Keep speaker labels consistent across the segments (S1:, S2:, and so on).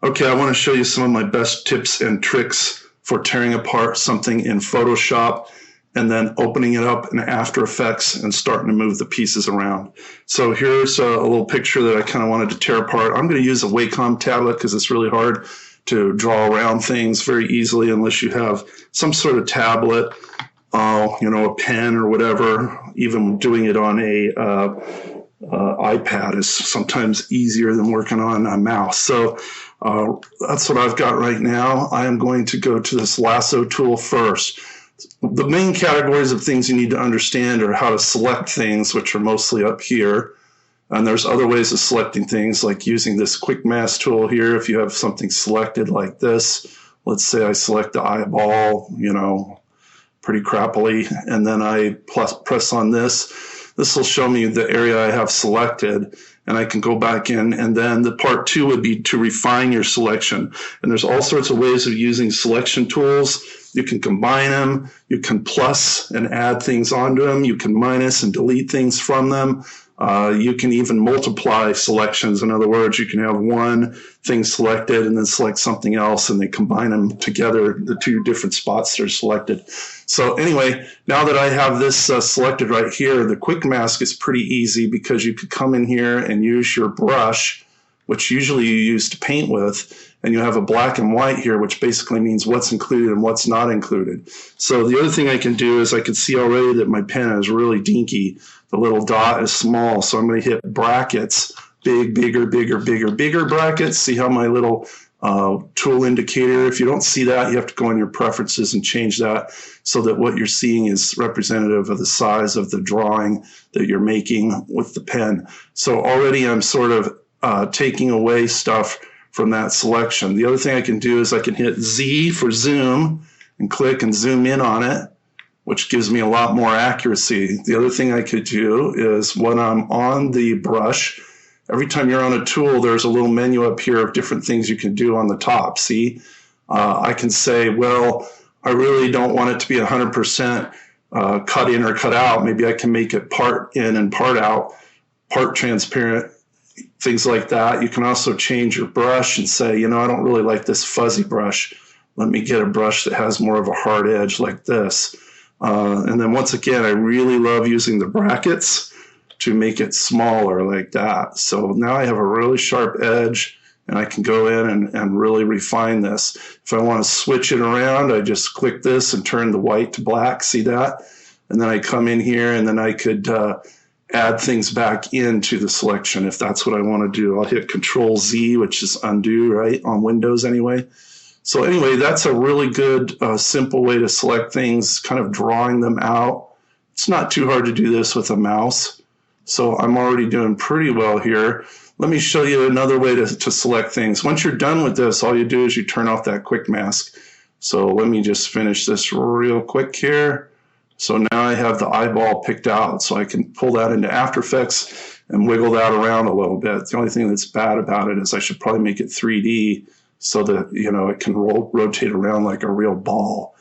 S1: Okay, I want to show you some of my best tips and tricks for tearing apart something in Photoshop and then opening it up in After Effects and starting to move the pieces around. So here's a little picture that I kind of wanted to tear apart. I'm going to use a Wacom tablet because it's really hard to draw around things very easily unless you have some sort of tablet, a pen or whatever. Even doing it on a iPad is sometimes easier than working on a mouse. So that's what I've got right now. I am going to go to this lasso tool first. The main categories of things you need to understand are how to select things, which are mostly up here. And there's other ways of selecting things, like using this quick mask tool here. If you have something selected like this, let's say I select the eyeball, pretty crappily, and then I press on this. This will show me the area I have selected, and I can go back in, and then the part 2 would be to refine your selection. And there's all sorts of ways of using selection tools. You can combine them, you can plus and add things onto them, you can minus and delete things from them. You can even multiply selections. In other words, you can have one thing selected and then select something else, and they combine them together, the two different spots that are selected. So anyway, now that I have this selected right here, the quick mask is pretty easy because you could come in here and use your brush, which usually you use to paint with, and you have a black and white here, which basically means what's included and what's not included. So the other thing I can do is I can see already that my pen is really dinky. The little dot is small, so I'm going to hit brackets, bigger brackets. See how my little tool indicator, if you don't see that, you have to go in your preferences and change that so that what you're seeing is representative of the size of the drawing that you're making with the pen. So already I'm sort of taking away stuff from that selection. The other thing I can do is I can hit Z for zoom and click and zoom in on it, which gives me a lot more accuracy. The other thing I could do is when I'm on the brush, every time you're on a tool, there's a little menu up here of different things you can do on the top. See, I can say, well, I really don't want it to be 100% cut in or cut out. Maybe I can make it part in and part out, part transparent, things like that. You can also change your brush and say, I don't really like this fuzzy brush. Let me get a brush that has more of a hard edge like this. And then once again, I really love using the brackets to make it smaller like that. So now I have a really sharp edge, and I can go in and really refine this. If I want to switch it around, I just click this and turn the white to black. See that? And then I come in here, and then I could add things back into the selection if that's what I want to do. I'll hit Control-Z, which is undo, right, on Windows anyway. So anyway, that's a really good, simple way to select things, kind of drawing them out. It's not too hard to do this with a mouse. So I'm already doing pretty well here. Let me show you another way to select things. Once you're done with this, all you do is you turn off that quick mask. So let me just finish this real quick here. So now I have the eyeball picked out, so I can pull that into After Effects and wiggle that around a little bit. The only thing that's bad about it is I should probably make it 3D so that it can rotate around like a real ball.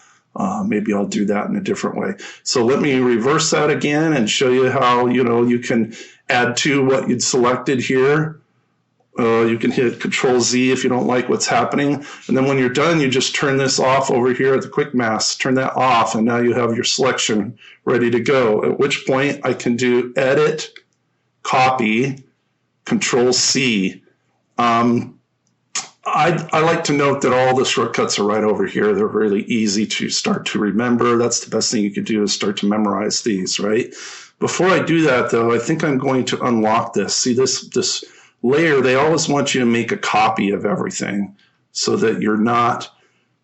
S1: Maybe I'll do that in a different way. So let me reverse that again and show you how you can add to what you'd selected here. You can hit Control-Z if you don't like what's happening. And then when you're done, you just turn this off over here at the quick mask. Turn that off, and now you have your selection ready to go. At which point I can do Edit, Copy, Control-C. I like to note that all the shortcuts are right over here. They're really easy to start to remember. That's the best thing you could do, is start to memorize these, right? Before I do that, though, I think I'm going to unlock this. See, this layer, they always want you to make a copy of everything so that you're not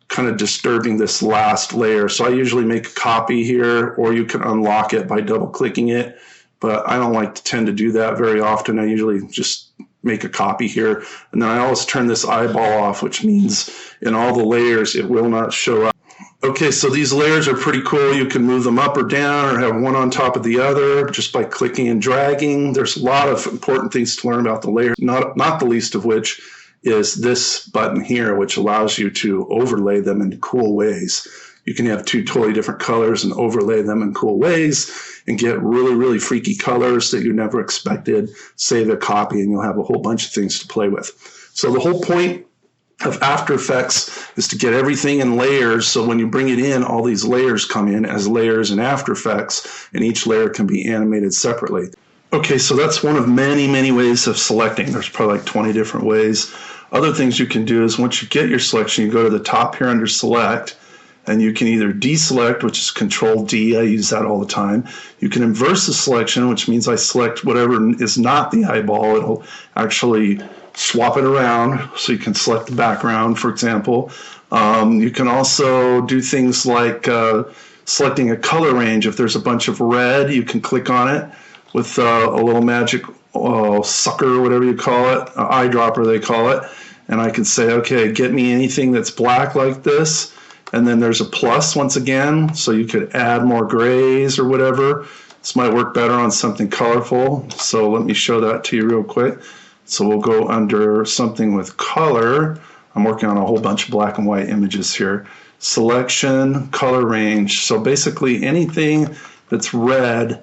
S1: kind of disturbing this last layer. So I usually make a copy here, or you can unlock it by double-clicking it. But I don't like to tend to do that very often. I usually just make a copy here, and then I always turn this eyeball off, which means in all the layers it will not show up. Okay, so these layers are pretty cool. You can move them up or down or have one on top of the other just by clicking and dragging. There's a lot of important things to learn about the layers, not the least of which is this button here, which allows you to overlay them in cool ways. You can have two totally different colors and overlay them in cool ways and get really, really freaky colors that you never expected. Save a copy and you'll have a whole bunch of things to play with. So the whole point of After Effects is to get everything in layers, so when you bring it in, all these layers come in as layers in After Effects, and each layer can be animated separately. Okay, so that's one of many, many ways of selecting. There's probably like 20 different ways. Other things you can do is once you get your selection, you go to the top here under Select, and you can either deselect, which is Control D, I use that all the time. You can inverse the selection, which means I select whatever is not the eyeball. It'll actually swap it around, so you can select the background, for example. You can also do things like selecting a color range. If there's a bunch of red, you can click on it with a little magic sucker, whatever you call it, eyedropper they call it, and I can say, okay, get me anything that's black like this, and then there's a plus once again, so you could add more grays or whatever. This might work better on something colorful, so let me show that to you real quick. So we'll go under something with color. I'm working on a whole bunch of black and white images here. Selection, color range. So basically anything that's red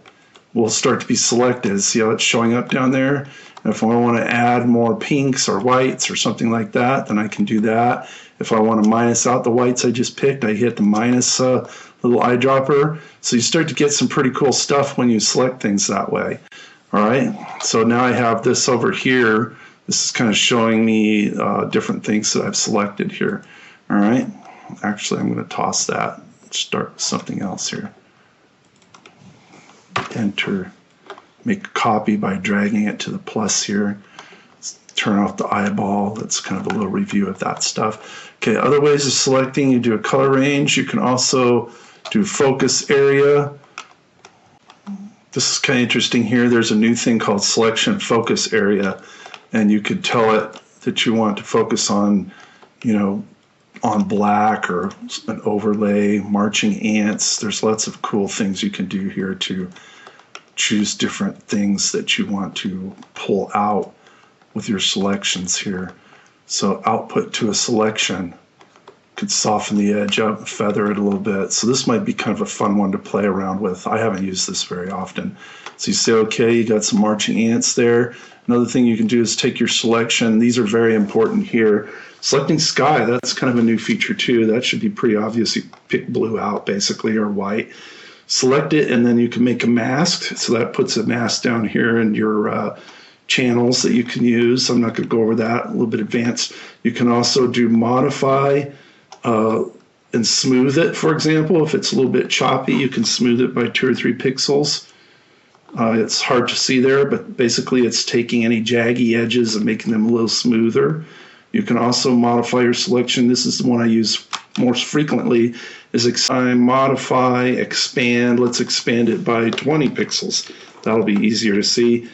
S1: will start to be selected. See how it's showing up down there? And if I want to add more pinks or whites or something like that, then I can do that. If I want to minus out the whites I just picked, I hit the minus little eyedropper. So you start to get some pretty cool stuff when you select things that way. All right, so now I have this over here. This is kind of showing me different things that I've selected here. All right, actually I'm going to toss that, start with something else here. Enter, make a copy by dragging it to the plus here. Turn off the eyeball. That's kind of a little review of that stuff. Okay, other ways of selecting, you do a color range. You can also do focus area. This is kind of interesting here. There's a new thing called selection focus area, and you could tell it that you want to focus on, you know, on black or an overlay, marching ants. There's lots of cool things you can do here to choose different things that you want to pull out with your selections here. So output to a selection could soften the edge up, feather it a little bit. So this might be kind of a fun one to play around with. I haven't used this very often. So you say, okay, you got some marching ants there. Another thing you can do is take your selection. These are very important here. Selecting sky, that's kind of a new feature too. That should be pretty obvious. You pick blue out basically, or white. Select it, and then you can make a mask. So that puts a mask down here in your channels that you can use. I'm not going to go over that, a little bit advanced. You can also do modify and smooth it, for example. If it's a little bit choppy, you can smooth it by 2 or 3 pixels. It's hard to see there, but basically it's taking any jaggy edges and making them a little smoother. You can also modify your selection. This is the one I use most frequently, is I modify, expand. Let's expand it by 20 pixels. That'll be easier to see.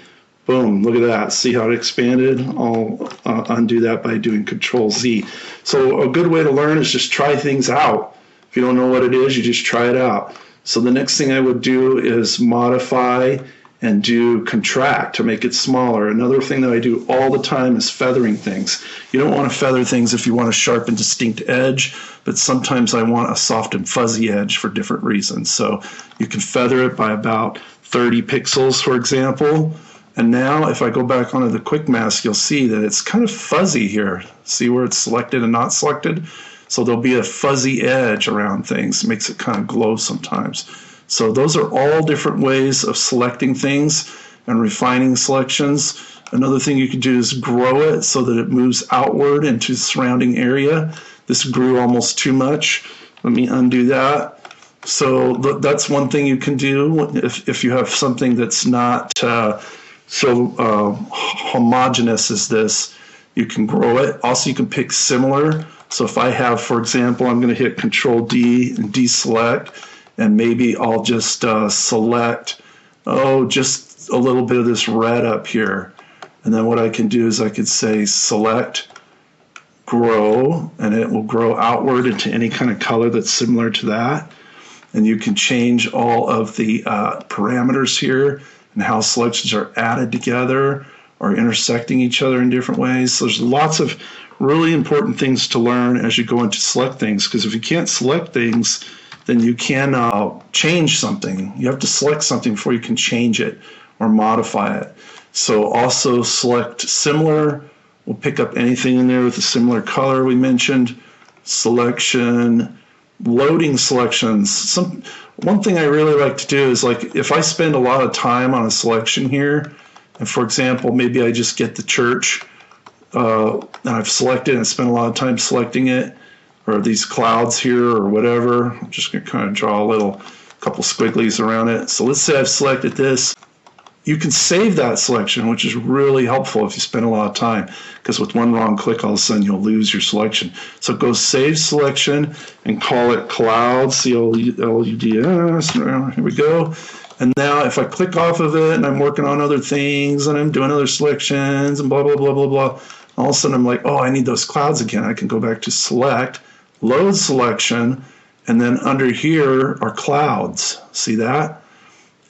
S1: Boom, look at that. See how it expanded? I'll undo that by doing Control Z. So a good way to learn is just try things out. If you don't know what it is, you just try it out. So the next thing I would do is modify and do contract to make it smaller. Another thing that I do all the time is feathering things. You don't want to feather things if you want a sharp and distinct edge, but sometimes I want a soft and fuzzy edge for different reasons. So you can feather it by about 30 pixels, for example. And now if I go back onto the quick mask, you'll see that it's kind of fuzzy here. See where it's selected and not selected? So there'll be a fuzzy edge around things. It makes it kind of glow sometimes. So those are all different ways of selecting things and refining selections. Another thing you can do is grow it so that it moves outward into the surrounding area. This grew almost too much. Let me undo that. So that's one thing you can do if you have something that's not so homogeneous as this. You can grow it. Also, you can pick similar. So if I have, for example, I'm going to hit Control D and deselect, and maybe I'll just select, just a little bit of this red up here. And then what I can do is I could say select, grow, and it will grow outward into any kind of color that's similar to that. And you can change all of the parameters here and how selections are added together or intersecting each other in different ways. So there's lots of really important things to learn as you go into select things, because if you can't select things, then you can change something. You have to select something before you can change it or modify it. So also select similar We'll pick up anything in there with a similar color we mentioned. Selection, loading selections. One thing I really like to do is, like, if I spend a lot of time on a selection here, and for example, maybe I just get the church, and I've selected and spent a lot of time selecting it, or these clouds here or whatever. I'm just going to kind of draw a couple squigglies around it. So let's say I've selected this. You can save that selection, which is really helpful if you spend a lot of time, because with one wrong click, all of a sudden you'll lose your selection. So go save selection and call it clouds, C-L-U-D-S, here we go. And now if I click off of it and I'm working on other things and I'm doing other selections and blah, blah, blah, blah, blah, all of a sudden I'm like, oh, I need those clouds again. I can go back to select, load selection, and then under here are clouds. See that?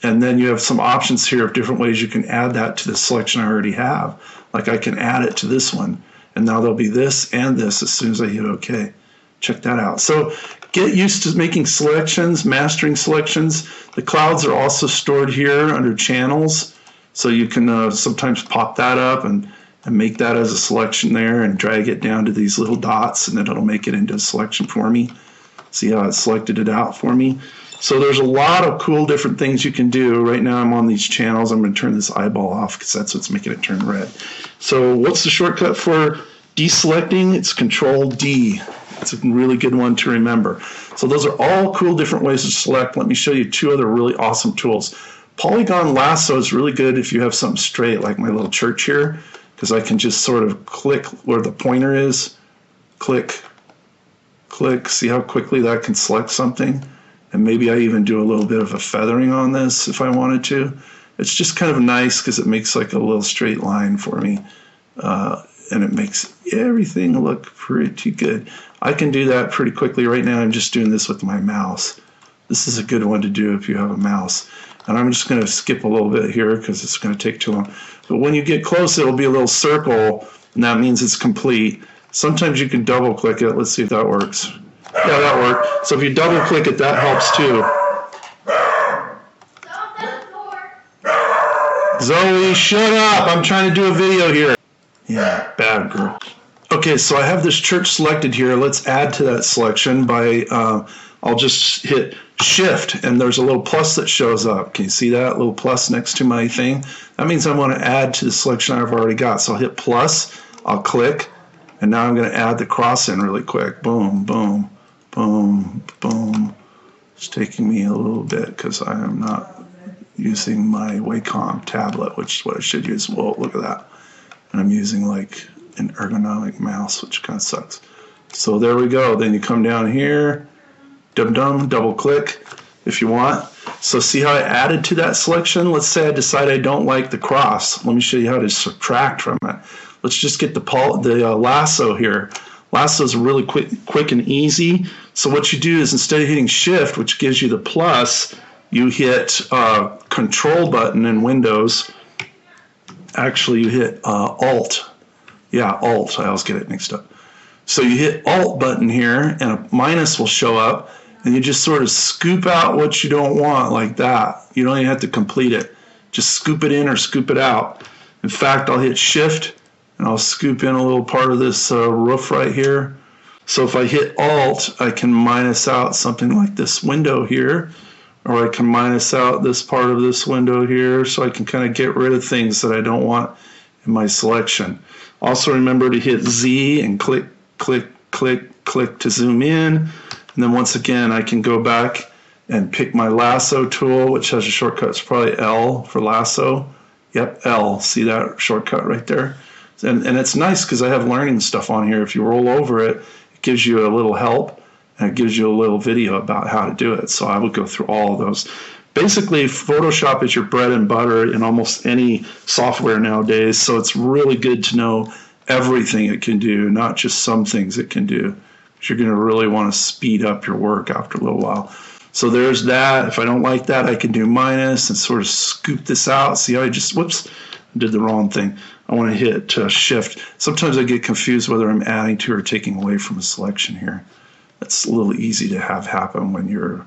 S1: And then you have some options here of different ways you can add that to the selection I already have. Like I can add it to this one, and now there'll be this and this as soon as I hit OK. Check that out. So get used to making selections, mastering selections. The clouds are also stored here under channels, so you can sometimes pop that up and make that as a selection there and drag it down to these little dots, and then it'll make it into a selection for me. See how it selected it out for me? So there's a lot of cool different things you can do. Right now I'm on these channels. I'm going to turn this eyeball off because that's what's making it turn red. So what's the shortcut for deselecting? It's Control-D. It's a really good one to remember. So those are all cool different ways to select. Let me show you two other really awesome tools. Polygon lasso is really good if you have something straight like my little church here, because I can just sort of click where the pointer is, click, click, see how quickly that can select something. And maybe I even do a little bit of a feathering on this if I wanted to. It's just kind of nice because it makes like a little straight line for me. And it makes everything look pretty good. I can do that pretty quickly. Right now I'm just doing this with my mouse. This is a good one to do if you have a mouse. And I'm just going to skip a little bit here because it's going to take too long. But when you get close, it'll be a little circle, and that means it's complete. Sometimes you can double click it. Let's see if that works. Yeah, that worked. So if you double click it, that helps too. Zoe, shut up. I'm trying to do a video here. Yeah, bad girl. Okay, so I have this church selected here. Let's add to that selection by, I'll just hit Shift, and there's a little plus that shows up. Can you see that little plus next to my thing? That means I want to add to the selection I've already got. So I'll hit plus, I'll click, and now I'm going to add the cross in really quick. Boom, boom. Boom, boom. It's taking me a little bit because I am not using my Wacom tablet, which is what I should use. Whoa, look at that. And I'm using like an ergonomic mouse, which kind of sucks. So there we go. Then you come down here, double click if you want. So see how I added to that selection? Let's say I decide I don't like the cross. Let me show you how to subtract from it. Let's just get the lasso here. Lasso is really quick and easy. So what you do is instead of hitting Shift, which gives you the plus, you hit Control button in Windows. Actually, you hit Alt. Yeah, Alt. I always get it mixed up. So you hit Alt button here, and a minus will show up, and you just sort of scoop out what you don't want like that. You don't even have to complete it. Just scoop it in or scoop it out. In fact, I'll hit Shift, and I'll scoop in a little part of this roof right here. So if I hit Alt, I can minus out something like this window here, or I can minus out this part of this window here, so I can kind of get rid of things that I don't want in my selection. Also remember to hit Z and click, click, click, click to zoom in. And then once again, I can go back and pick my lasso tool, which has a shortcut. It's probably L for lasso. Yep, L. See that shortcut right there? And it's nice because I have learning stuff on here. If you roll over it, it gives you a little help, and it gives you a little video about how to do it. So I would go through all of those. Basically, Photoshop is your bread and butter in almost any software nowadays, so it's really good to know everything it can do, not just some things it can do. Because you're going to really want to speed up your work after a little while. So there's that. If I don't like that, I can do minus and sort of scoop this out. See how I just, whoops, I did the wrong thing. I want to hit Shift. Sometimes I get confused whether I'm adding to or taking away from a selection here. That's a little easy to have happen when you're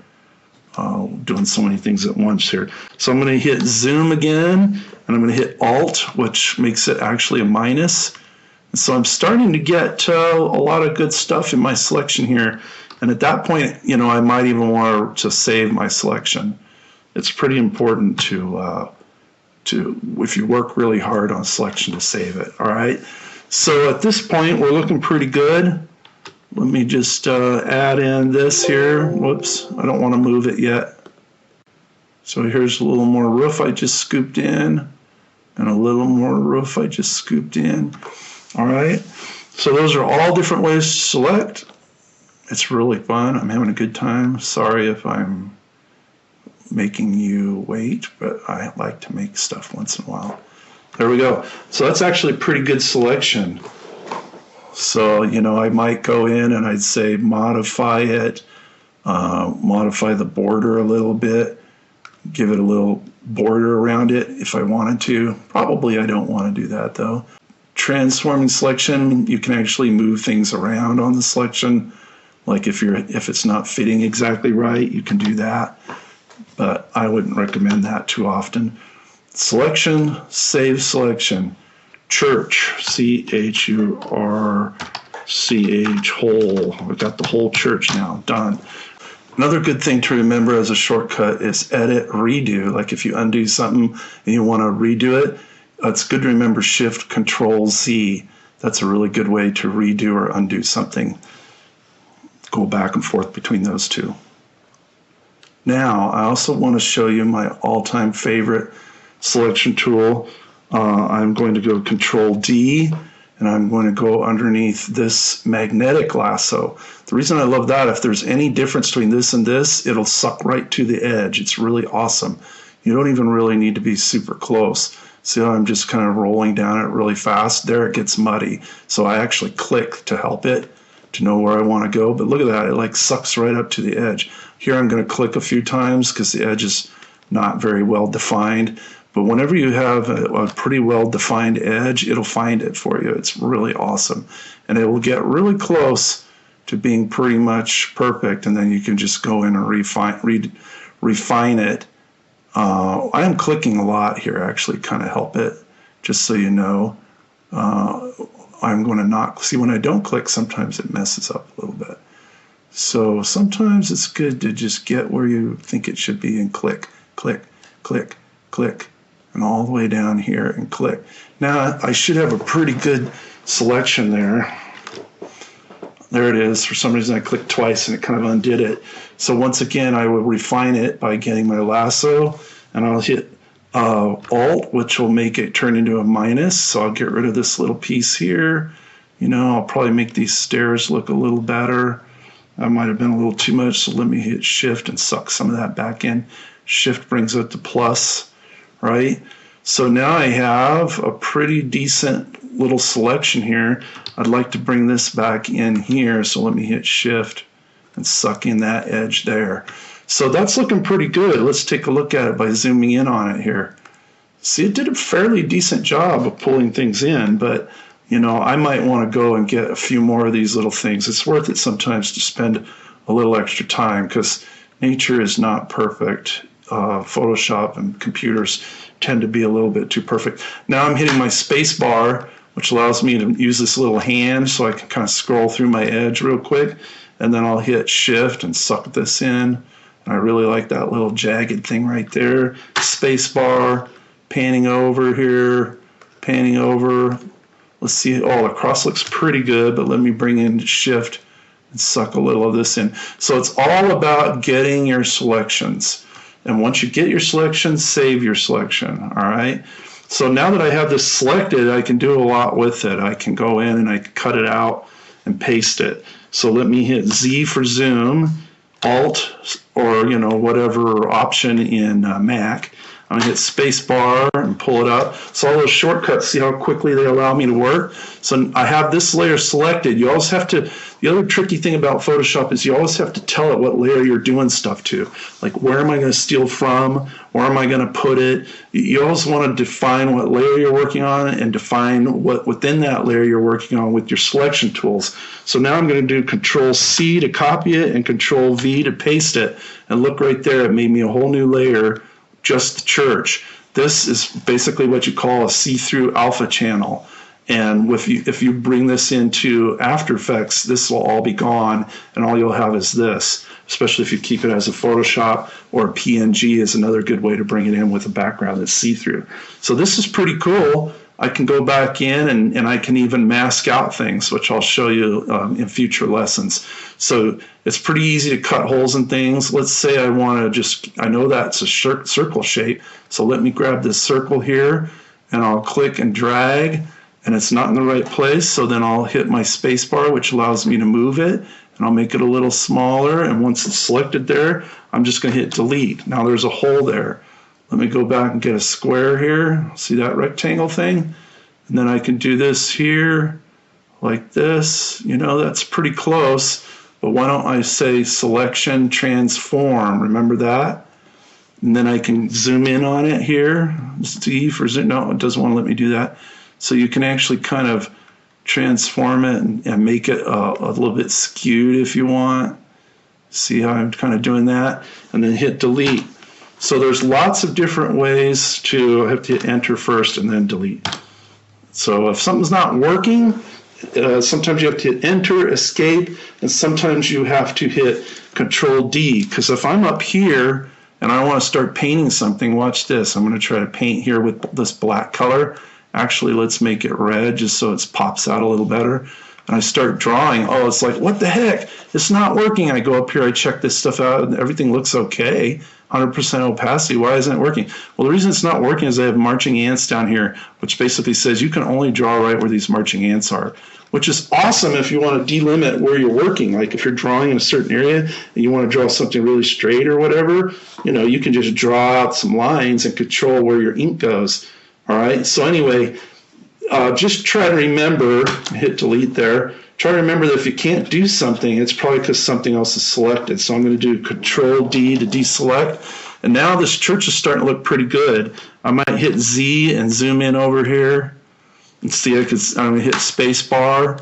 S1: doing so many things at once here. So I'm going to hit Zoom again, and I'm going to hit Alt, which makes it actually a minus. So I'm starting to get a lot of good stuff in my selection here. And at that point, you know, I might even want to save my selection. It's pretty important to if you work really hard on selection, to save it. All right. So at this point, we're looking pretty good. Let me just add in this here. Whoops, I don't want to move it yet. So here's a little more roof I just scooped in, and a little more roof I just scooped in. All right. So those are all different ways to select. It's really fun. I'm having a good time. Sorry if I'm making you wait, but I like to make stuff once in a while. There we go. So that's actually a pretty good selection. So, you know, I might go in and I'd say modify it, modify the border a little bit, give it a little border around it if I wanted to. Probably I don't want to do that though. Transforming selection, you can actually move things around on the selection. Like if it's not fitting exactly right, you can do that. But I wouldn't recommend that too often. Selection, save selection. Church, C-H-U-R-C-H, whole. We've got the whole church now, done. Another good thing to remember as a shortcut is edit, redo. Like if you undo something and you want to redo it, it's good to remember Shift, Control, Z. That's a really good way to redo or undo something. Go back and forth between those two. Now, I also want to show you my all-time favorite selection tool. I'm going to go Control D, and I'm going to go underneath this magnetic lasso. The reason I love that, if there's any difference between this and this, it'll suck right to the edge. It's really awesome. You don't even really need to be super close. See how I'm just kind of rolling down it really fast? There it gets muddy. So I actually click to help it, to know where I want to go. But look at that, it like sucks right up to the edge. Here I'm going to click a few times because the edge is not very well defined. But whenever you have a pretty well defined edge, it'll find it for you. It's really awesome. And it will get really close to being pretty much perfect. And then you can just go in and refine it. I am clicking a lot here, actually, kind of help it, just so you know. I'm going to not, see when I don't click, sometimes it messes up a little bit. So sometimes it's good to just get where you think it should be and click, click, click, click, and all the way down here and click. Now I should have a pretty good selection there. There it is. For some reason I clicked twice and it kind of undid it. So once again I will refine it by getting my lasso, and I'll hit Alt, which will make it turn into a minus. So I'll get rid of this little piece here. You know, I'll probably make these stairs look a little better. That might have been a little too much, so let me hit Shift and suck some of that back in. Shift brings it to plus, right? So now I have a pretty decent little selection here. I'd like to bring this back in here, so let me hit Shift and suck in that edge there. So that's looking pretty good. Let's take a look at it by zooming in on it here. See, it did a fairly decent job of pulling things in, but you know, I might want to go and get a few more of these little things. It's worth it sometimes to spend a little extra time because nature is not perfect. Photoshop and computers tend to be a little bit too perfect. Now I'm hitting my space bar, which allows me to use this little hand so I can kind of scroll through my edge real quick, and then I'll hit Shift and suck this in. I really like that little jagged thing right there. Space bar, panning over here, panning over. Let's see, oh, the cross looks pretty good, but let me bring in Shift and suck a little of this in. So it's all about getting your selections. And once you get your selection, save your selection, all right? So now that I have this selected, I can do a lot with it. I can go in and I can cut it out and paste it. So let me hit Z for zoom, Alt, or you know, whatever option in Mac. I'm going to hit space bar and pull it up. So all those shortcuts, see how quickly they allow me to work? So I have this layer selected. You always have to, the other tricky thing about Photoshop is you always have to tell it what layer you're doing stuff to. Like, where am I going to steal from? Where am I going to put it? You always want to define what layer you're working on and define what within that layer you're working on with your selection tools. So now I'm going to do Control C to copy it and Control V to paste it. And look right there, it made me a whole new layer, just the church. This is basically what you call a see-through alpha channel. And if you bring this into After Effects, this will all be gone, and all you'll have is this, especially if you keep it as a Photoshop, or a PNG is another good way to bring it in with a background that's see-through. So this is pretty cool. I can go back in and I can even mask out things, which I'll show you in future lessons. So it's pretty easy to cut holes in things. Let's say I want to I know that's a circle shape, so let me grab this circle here, and I'll click and drag, and it's not in the right place, so then I'll hit my space bar, which allows me to move it, and I'll make it a little smaller, and once it's selected there, I'm just going to hit delete. Now there's a hole there. Let me go back and get a square here. See that rectangle thing? And then I can do this here, like this. You know, that's pretty close, but why don't I say selection, transform, remember that? And then I can zoom in on it here. Z for zoom, no, it doesn't want to let me do that. So you can actually kind of transform it and make it a little bit skewed if you want. See how I'm kind of doing that? And then hit delete. So there's lots of different ways to have to hit enter first and then delete. So if something's not working, sometimes you have to hit enter, escape, and sometimes you have to hit Control D. Because if I'm up here and I want to start painting something, watch this. I'm going to try to paint here with this black color. Actually, let's make it red just so it pops out a little better. And I start drawing. Oh, it's like, what the heck? It's not working. I go up here, I check this stuff out, and everything looks okay. 100% opacity. Why isn't it working? Well, the reason it's not working is I have marching ants down here, which basically says you can only draw right where these marching ants are, which is awesome if you want to delimit where you're working. Like if you're drawing in a certain area and you want to draw something really straight or whatever, you know, you can just draw out some lines and control where your ink goes. All right. So anyway, just try to remember, hit delete there. Try to remember that if you can't do something, it's probably because something else is selected. So I'm going to do Control D to deselect. And now this church is starting to look pretty good. I might hit Z and zoom in over here. And see, I'm going to hit space bar.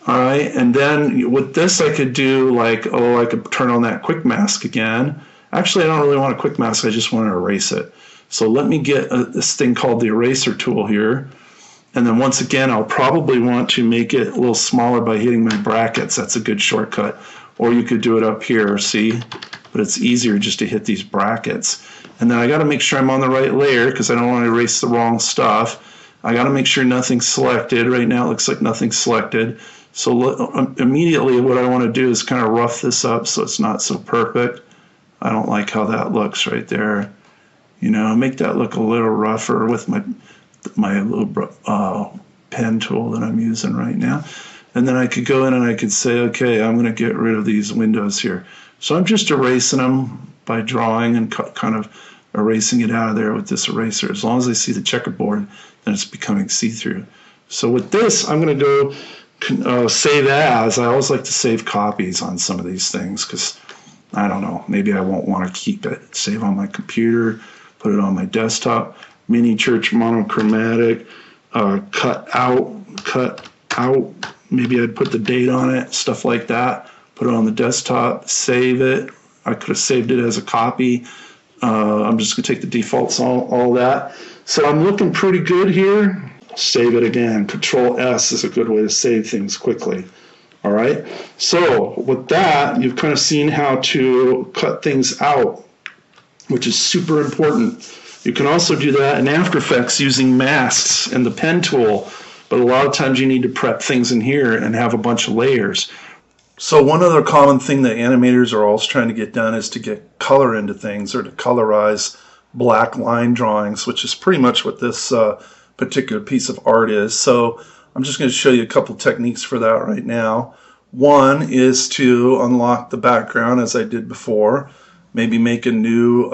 S1: All right. And then with this, I could do like, oh, I could turn on that quick mask again. Actually, I don't really want a quick mask. I just want to erase it. So let me get this thing called the eraser tool here. And then once again, I'll probably want to make it a little smaller by hitting my brackets. That's a good shortcut. Or you could do it up here, see? But it's easier just to hit these brackets. And then I got to make sure I'm on the right layer because I don't want to erase the wrong stuff. I got to make sure nothing's selected. Right now it looks like nothing's selected. So immediately what I want to do is kind of rough this up so it's not so perfect. I don't like how that looks right there. You know, make that look a little rougher with my little pen tool that I'm using right now. And then I could go in and I could say, okay, I'm going to get rid of these windows here. So I'm just erasing them by drawing and kind of erasing it out of there with this eraser. As long as I see the checkerboard, then it's becoming see-through. So with this, I'm going to go save as. I always like to save copies on some of these things because, I don't know, maybe I won't want to keep it. Save on my computer, put it on my desktop. Mini church monochromatic, cut out, maybe I'd put the date on it, stuff like that, put it on the desktop, save it. I could have saved it as a copy. I'm just going to take the defaults, all that. So I'm looking pretty good here. Save it again. Control S is a good way to save things quickly. All right. So with that, you've kind of seen how to cut things out, which is super important. You can also do that in After Effects using masks and the pen tool, but a lot of times you need to prep things in here and have a bunch of layers. So one other common thing that animators are always trying to get done is to get color into things or to colorize black line drawings, which is pretty much what this particular piece of art is. So I'm just going to show you a couple techniques for that right now. One is to unlock the background as I did before. Maybe make a new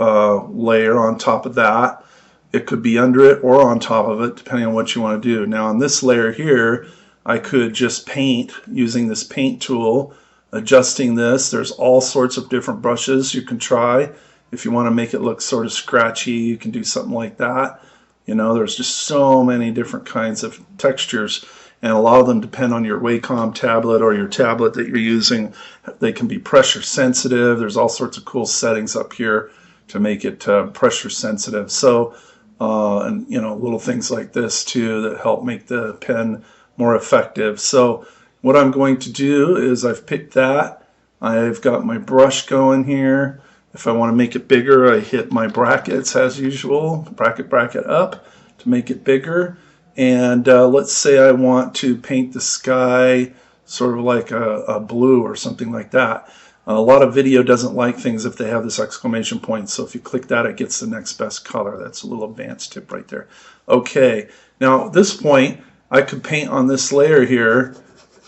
S1: layer on top of that. It could be under it or on top of it, depending on what you want to do. Now on this layer here, I could just paint using this paint tool, adjusting this. There's all sorts of different brushes you can try. If you want to make it look sort of scratchy, you can do something like that. You know, there's just so many different kinds of textures. And a lot of them depend on your Wacom tablet or your tablet that you're using. They can be pressure sensitive. There's all sorts of cool settings up here to make it pressure sensitive. So and little things like this too that help make the pen more effective. So what I'm going to do is I've picked that. I've got my brush going here. If I want to make it bigger, I hit my brackets as usual, bracket up to make it bigger. And let's say I want to paint the sky sort of like a blue or something like that. A lot of video doesn't like things if they have this exclamation point, so if you click that, it gets the next best color. That's a little advanced tip right there. Okay, now at this point, I could paint on this layer here,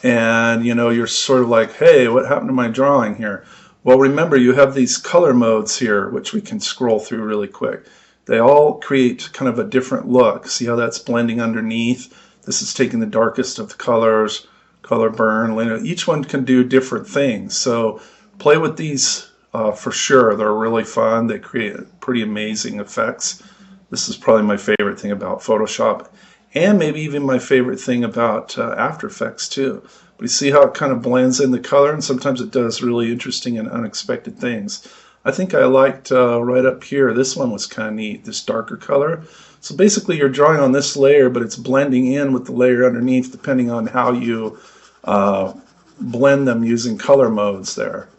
S1: and you're sort of like, hey, what happened to my drawing here? Well, remember, you have these color modes here, which we can scroll through really quick. They all create kind of a different look. See how that's blending underneath? This is taking the darkest of the colors, color burn. Each one can do different things. So play with these for sure. They're really fun. They create pretty amazing effects. This is probably my favorite thing about Photoshop, and maybe even my favorite thing about After Effects too. But you see how it kind of blends in the color, and sometimes it does really interesting and unexpected things. I think I liked right up here, this one was kind of neat, this darker color. So basically you're drawing on this layer, but it's blending in with the layer underneath depending on how you blend them using color modes there.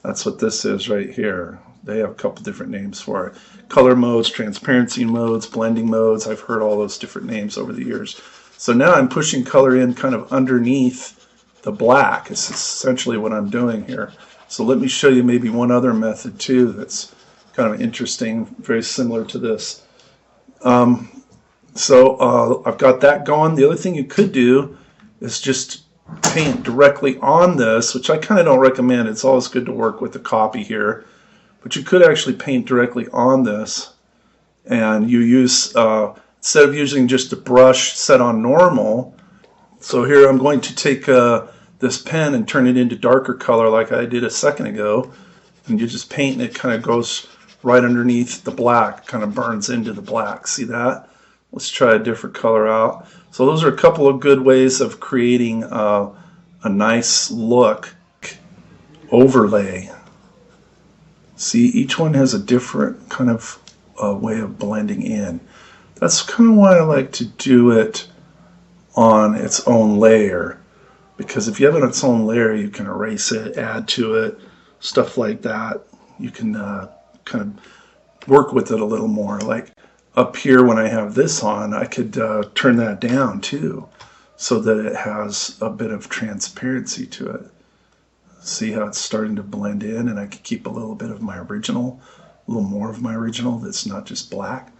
S1: That's what this is right here. They have a couple different names for it. Color modes, transparency modes, blending modes. I've heard all those different names over the years. So now I'm pushing color in kind of underneath the black. It's essentially what I'm doing here. So let me show you maybe one other method too that's kind of interesting, very similar to this. I've got that going. The other thing you could do is just paint directly on this, which I kind of don't recommend. It's always good to work with a copy here. But you could actually paint directly on this, and you use, instead of using just a brush set on normal, so here I'm going to take this pen and turn it into darker color like I did a second ago, and you just paint and it kind of goes right underneath the black, kind of burns into the black. See that? Let's try a different color out. So those are a couple of good ways of creating a nice look. Overlay. See, each one has a different kind of way of blending in. That's kind of why I like to do it on its own layer, because if you have it on its own layer, you can erase it, add to it, stuff like that. You can kind of work with it a little more. Like up here when I have this on, I could turn that down too, so that it has a bit of transparency to it. See how it's starting to blend in, and I could keep a little bit of my original, a little more of my original that's not just black.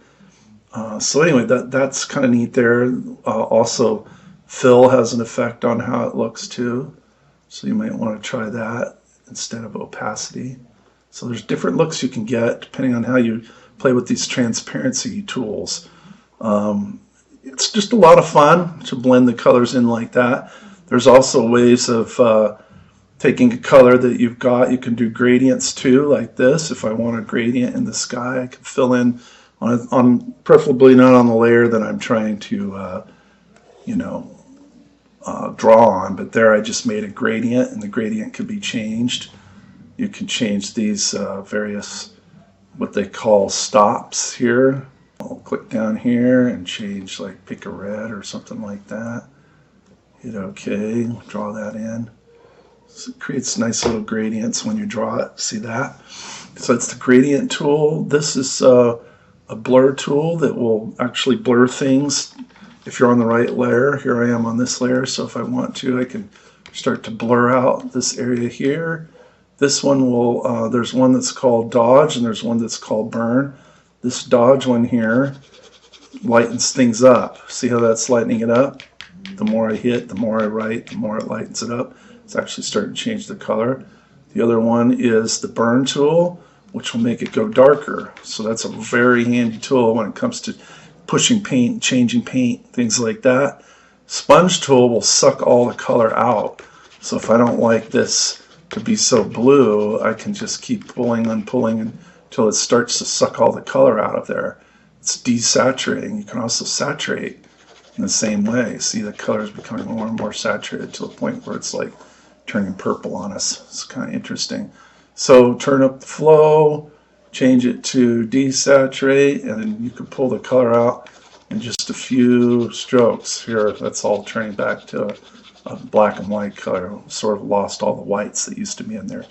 S1: So anyway, that's kind of neat there. Also, fill has an effect on how it looks too, so you might want to try that instead of opacity. So there's different looks you can get depending on how you play with these transparency tools. It's just a lot of fun to blend the colors in like that. There's also ways of taking a color that you've got. You can do gradients too, like this. If I want a gradient in the sky, I can fill in on preferably not on the layer that I'm trying to draw on, but there I just made a gradient, and the gradient could be changed. You can change these various, what they call stops here. I'll click down here and change, like pick a red or something like that. Hit OK, draw that in. So it creates nice little gradients when you draw it. See that? So it's the gradient tool. This is a blur tool that will actually blur things if you're on the right layer. Here I am on this layer, so if I want to, I can start to blur out this area here. This one will, there's one that's called dodge, and there's one that's called burn. This dodge one here lightens things up. See how that's lightening it up? The more I hit, the more I write, the more it lightens it up. It's actually starting to change the color. The other one is the burn tool, which will make it go darker. So that's a very handy tool when it comes to pushing paint, changing paint, things like that. Sponge tool will suck all the color out. So if I don't like this to be so blue, I can just keep pulling and pulling until it starts to suck all the color out of there. It's desaturating. You can also saturate in the same way. See, the color is becoming more and more saturated to the point where it's like turning purple on us. It's kind of interesting. So turn up the flow, change it to desaturate, and you can pull the color out in just a few strokes. Here, that's all turning back to a black and white color. Sort of lost all the whites that used to be in there.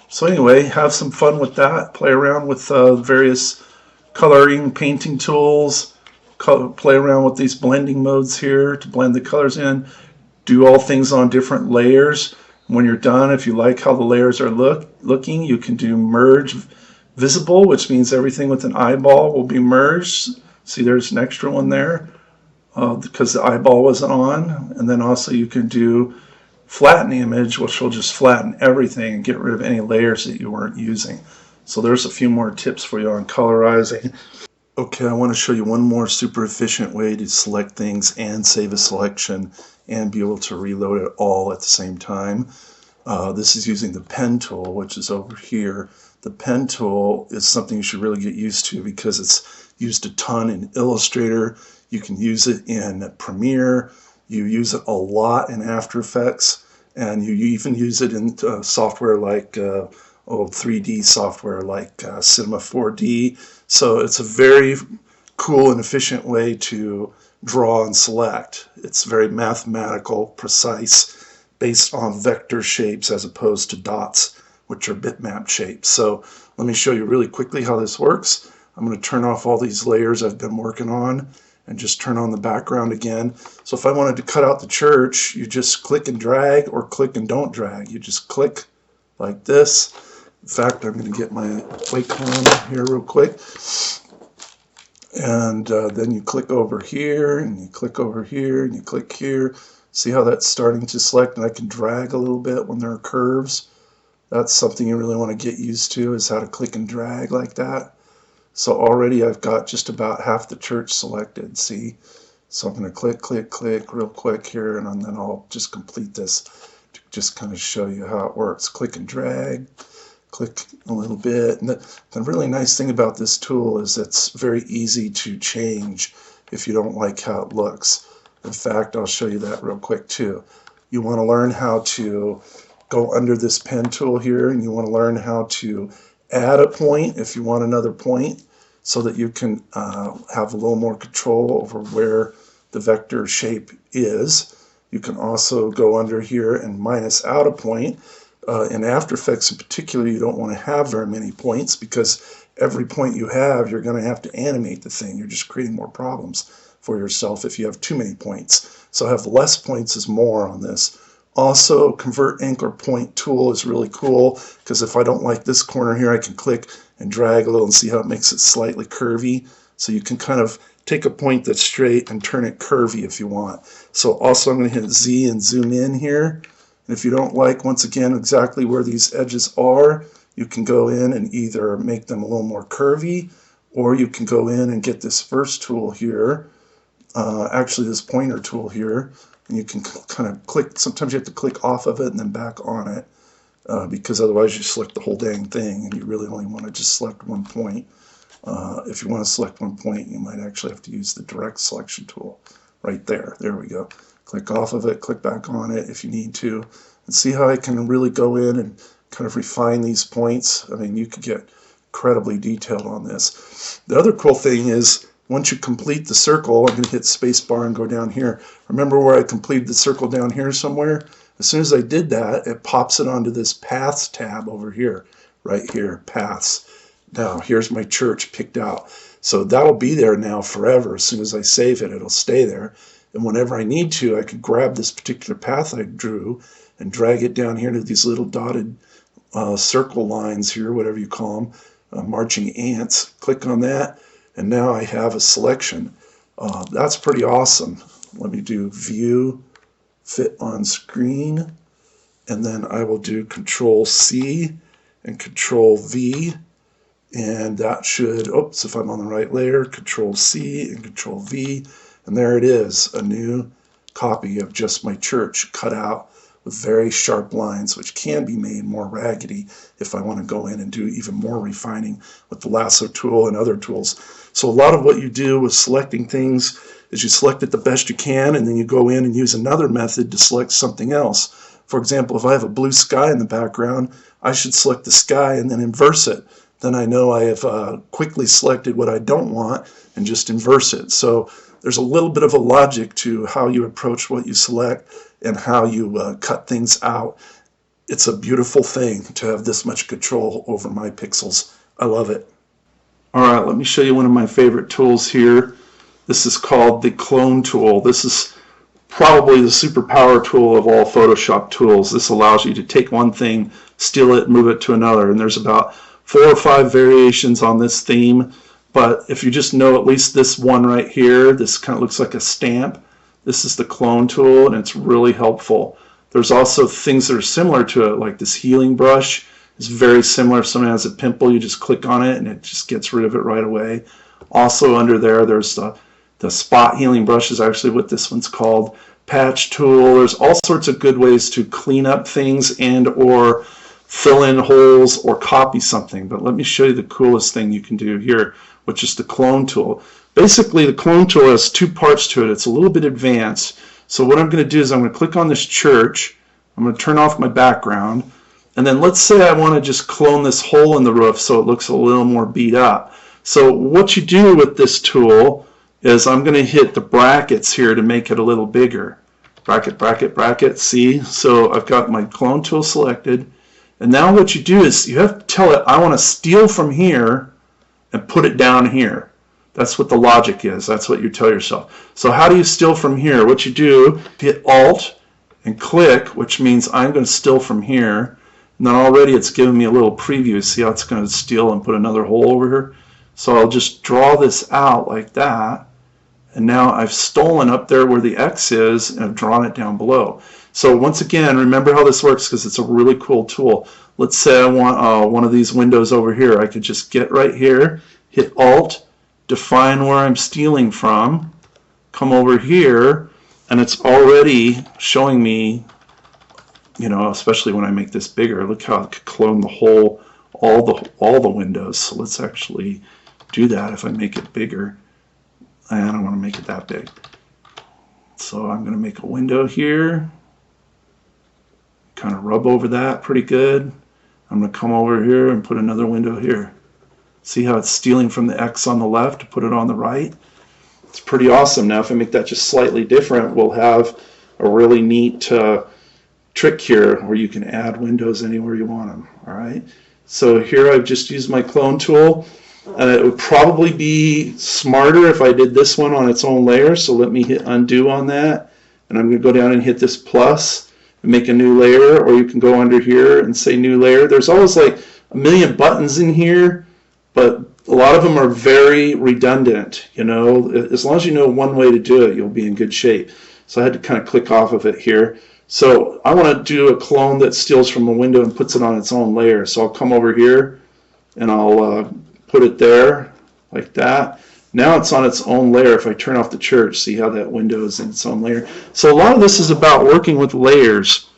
S1: So anyway, have some fun with that. Play around with various coloring, painting tools. Play around with these blending modes here to blend the colors in. Do all things on different layers. When you're done, if you like how the layers are looking, you can do merge visible, which means everything with an eyeball will be merged. See, there's an extra one there because the eyeball wasn't on. And then also you can do flatten image, which will just flatten everything and get rid of any layers that you weren't using. So there's a few more tips for you on colorizing. Okay, I want to show you one more super efficient way to select things and save a selection and be able to reload it all at the same time. This is using the pen tool, which is over here. The pen tool is something you should really get used to because it's used a ton in Illustrator. You can use it in Premiere. You use it a lot in After Effects, and you even use it in software like 3D software like Cinema 4D. So it's a very cool and efficient way to draw and select. It's very mathematical, precise, based on vector shapes as opposed to dots, which are bitmap shapes. So let me show you really quickly how this works. I'm going to turn off all these layers I've been working on and just turn on the background again. So if I wanted to cut out the church, you just click and drag, or click and don't drag. You just click like this. In fact, I'm going to get my Wacom here real quick. And then you click over here, and you click over here, and you click here. See how that's starting to select, and I can drag a little bit when there are curves. That's something you really want to get used to, is how to click and drag like that. So already I've got just about half the church selected, see? So I'm going to click, click, click real quick here, and then I'll just complete this to just kind of show you how it works. Click and drag, click a little bit. And the really nice thing about this tool is it's very easy to change if you don't like how it looks. In fact, I'll show you that real quick too. You want to learn how to go under this pen tool here, and you want to learn how to add a point if you want another point, so that you can have a little more control over where the vector shape is. You can also go under here and minus out a point. In After Effects in particular, you don't want to have very many points, because every point you have, you're going to have to animate the thing. You're just creating more problems for yourself if you have too many points. So have less points is more on this. Also, Convert Anchor Point tool is really cool, because if I don't like this corner here, I can click and drag a little and see how it makes it slightly curvy. So you can kind of take a point that's straight and turn it curvy if you want. So also I'm going to hit Z and zoom in here. And if you don't like, once again, exactly where these edges are, you can go in and either make them a little more curvy, or you can go in and get this first tool here, actually this pointer tool here, and you can kind of click. Sometimes you have to click off of it and then back on it, because otherwise you select the whole dang thing, and you really only want to just select one point. If you want to select one point, you might actually have to use the direct selection tool right there. There we go. Click off of it, click back on it if you need to, and see how I can really go in and kind of refine these points. I mean, you could get incredibly detailed on this. The other cool thing is, once you complete the circle, I'm going to hit spacebar and go down here. Remember where I completed the circle down here somewhere? As soon as I did that, it pops it onto this Paths tab over here, right here, Paths. Now, here's my church picked out. So that'll be there now forever. As soon as I save it, it'll stay there. And whenever I need to, I can grab this particular path I drew and drag it down here to these little dotted circle lines here, whatever you call them, marching ants. Click on that, and now I have a selection. That's pretty awesome. Let me do View, Fit on Screen, and then I will do Control C and Control V, and that should, oops, if I'm on the right layer, Control C and Control V, and there it is, a new copy of just my church cut out with very sharp lines, which can be made more raggedy if I want to go in and do even more refining with the lasso tool and other tools. So a lot of what you do with selecting things is you select it the best you can, and then you go in and use another method to select something else. For example, if I have a blue sky in the background, I should select the sky and then inverse it. then I know I have quickly selected what I don't want and just inverse it. So there's a little bit of a logic to how you approach what you select and how you cut things out. It's a beautiful thing to have this much control over my pixels. I love it. All right, let me show you one of my favorite tools here. This is called the clone tool. This is probably the superpower tool of all Photoshop tools. This allows you to take one thing, steal it, move it to another, and there's about 4 or 5 variations on this theme. But if you just know at least this one right here, this kind of looks like a stamp. This is the clone tool, and it's really helpful. There's also things that are similar to it, like this healing brush. It's very similar. If someone has a pimple, you just click on it and it just gets rid of it right away. Also under there, there's the spot healing brush is actually what this one's called. Patch tool. There's all sorts of good ways to clean up things and or fill in holes or copy something. But let me show you the coolest thing you can do here, which is the clone tool. Basically, the clone tool has 2 parts to it. It's a little bit advanced. So what I'm going to do is I'm going to click on this church. I'm going to turn off my background. And then let's say I want to just clone this hole in the roof so it looks a little more beat up. So what you do with this tool is I'm going to hit the brackets here to make it a little bigger. Bracket, bracket, bracket, see? So I've got my clone tool selected. And now what you do is you have to tell it, I want to steal from here and put it down here. That's what the logic is. That's what you tell yourself. So how do you steal from here? What you do, hit Alt and click, which means I'm going to steal from here. And then already it's giving me a little preview. See how it's going to steal and put another hole over here? So I'll just draw this out like that. And now I've stolen up there where the X is and I've drawn it down below. So once again, remember how this works because it's a really cool tool. Let's say I want one of these windows over here. I could just get right here, hit Alt, define where I'm stealing from, come over here, and it's already showing me, you know, especially when I make this bigger, look how it could clone the whole, all the windows. So let's actually do that if I make it bigger. I don't want to make it that big. So I'm going to make a window here, kind of rub over that pretty good. I'm going to come over here and put another window here. See how it's stealing from the X on the left to put it on the right? It's pretty awesome. Now if I make that just slightly different, we'll have a really neat trick here where you can add windows anywhere you want them. All right. So here I've just used my clone tool. It would probably be smarter if I did this one on its own layer. So let me hit undo on that. And I'm going to go down and hit this plus and make a new layer. Or you can go under here and say new layer. There's always like a million buttons in here, but a lot of them are very redundant. You know, as long as you know one way to do it, you'll be in good shape. So I had to kind of click off of it here. So I want to do a clone that steals from a window and puts it on its own layer. So I'll come over here and I'll put it there like that. Now it's on its own layer. If I turn off the church, see how that window is in its own layer. So a lot of this is about working with layers.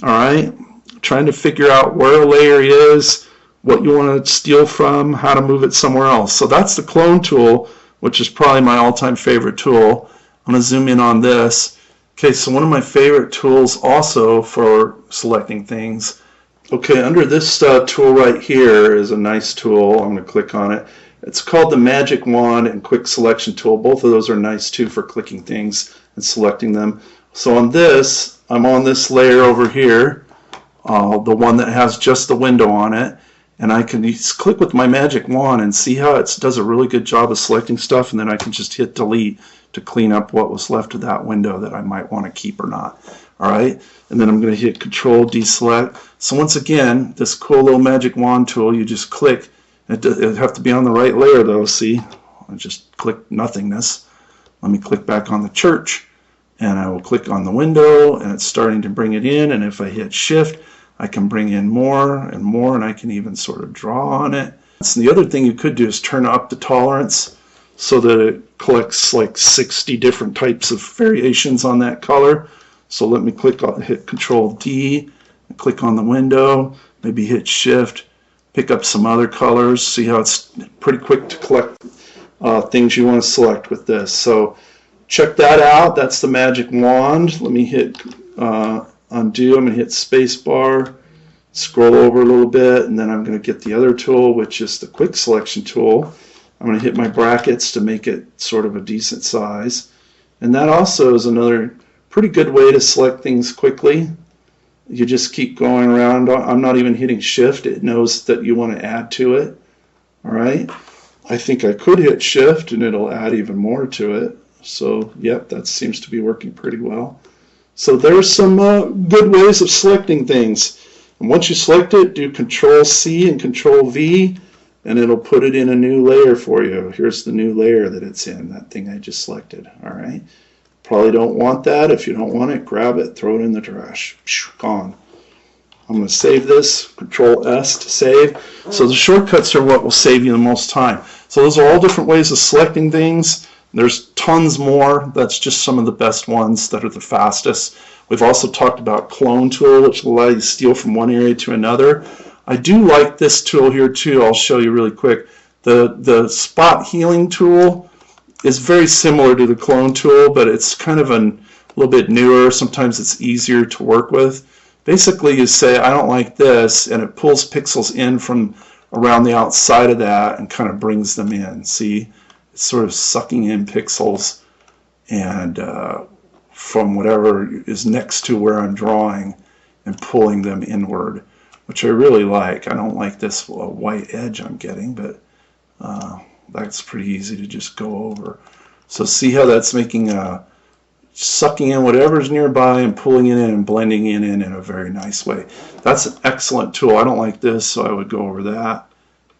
S1: All right, trying to figure out where a layer is, what you want to steal from, how to move it somewhere else. So that's the clone tool, which is probably my all-time favorite tool. I'm going to zoom in on this. Okay, so one of my favorite tools also for selecting things. Okay, under this tool right here is a nice tool. I'm going to click on it. It's called the Magic Wand and Quick Selection Tool. Both of those are nice too for clicking things and selecting them. So on this, I'm on this layer over here, the one that has just the window on it. And I can just click with my magic wand and see how it does a really good job of selecting stuff, and then I can just hit delete to clean up what was left of that window that I might want to keep or not. All right, and then I'm going to hit Control deselect. So once again, this cool little magic wand tool, you just click. It'd have to be on the right layer though. See, I just click nothingness. Let me click back on the church, and I will click on the window, and it's starting to bring it in. And if I hit Shift, I can bring in more and more, and I can even sort of draw on it. So the other thing you could do is turn up the tolerance so that it collects like 60 different types of variations on that color. So let me hit Control D, and click on the window, maybe hit Shift, pick up some other colors. See how it's pretty quick to collect things you want to select with this. So check that out. That's the magic wand. Let me hit undo. I'm going to hit space bar Scroll over a little bit, and then I'm going to get the other tool, which is the quick selection tool. I'm going to hit my brackets to make it sort of a decent size. And that also is another pretty good way to select things quickly. You just keep going around. I'm not even hitting shift. It knows that you want to add to it. All right. I think I could hit shift and it'll add even more to it. So, yep, that seems to be working pretty well. So there's some good ways of selecting things. And once you select it, do Control C and Control V, and it'll put it in a new layer for you. Here's the new layer that it's in, that thing I just selected. All right. Probably don't want that. If you don't want it, grab it, throw it in the trash. Gone. I'm going to save this. Control S to save. So the shortcuts are what will save you the most time. So those are all different ways of selecting things. There's tons more. That's just some of the best ones that are the fastest. We've also talked about clone tool, which will allow you to steal from one area to another. I do like this tool here too. I'll show you really quick. The spot healing tool is very similar to the clone tool, but it's kind of a little bit newer. Sometimes it's easier to work with. Basically, you say, I don't like this, and it pulls pixels in from around the outside of that and kind of brings them in. See? It's sort of sucking in pixels and from whatever is next to where I'm drawing and pulling them inward, which I really like. I don't like this white edge I'm getting, but that's pretty easy to just go over. So see how that's making sucking in whatever's nearby and pulling it in and blending it in a very nice way. That's an excellent tool. I don't like this, so I would go over that.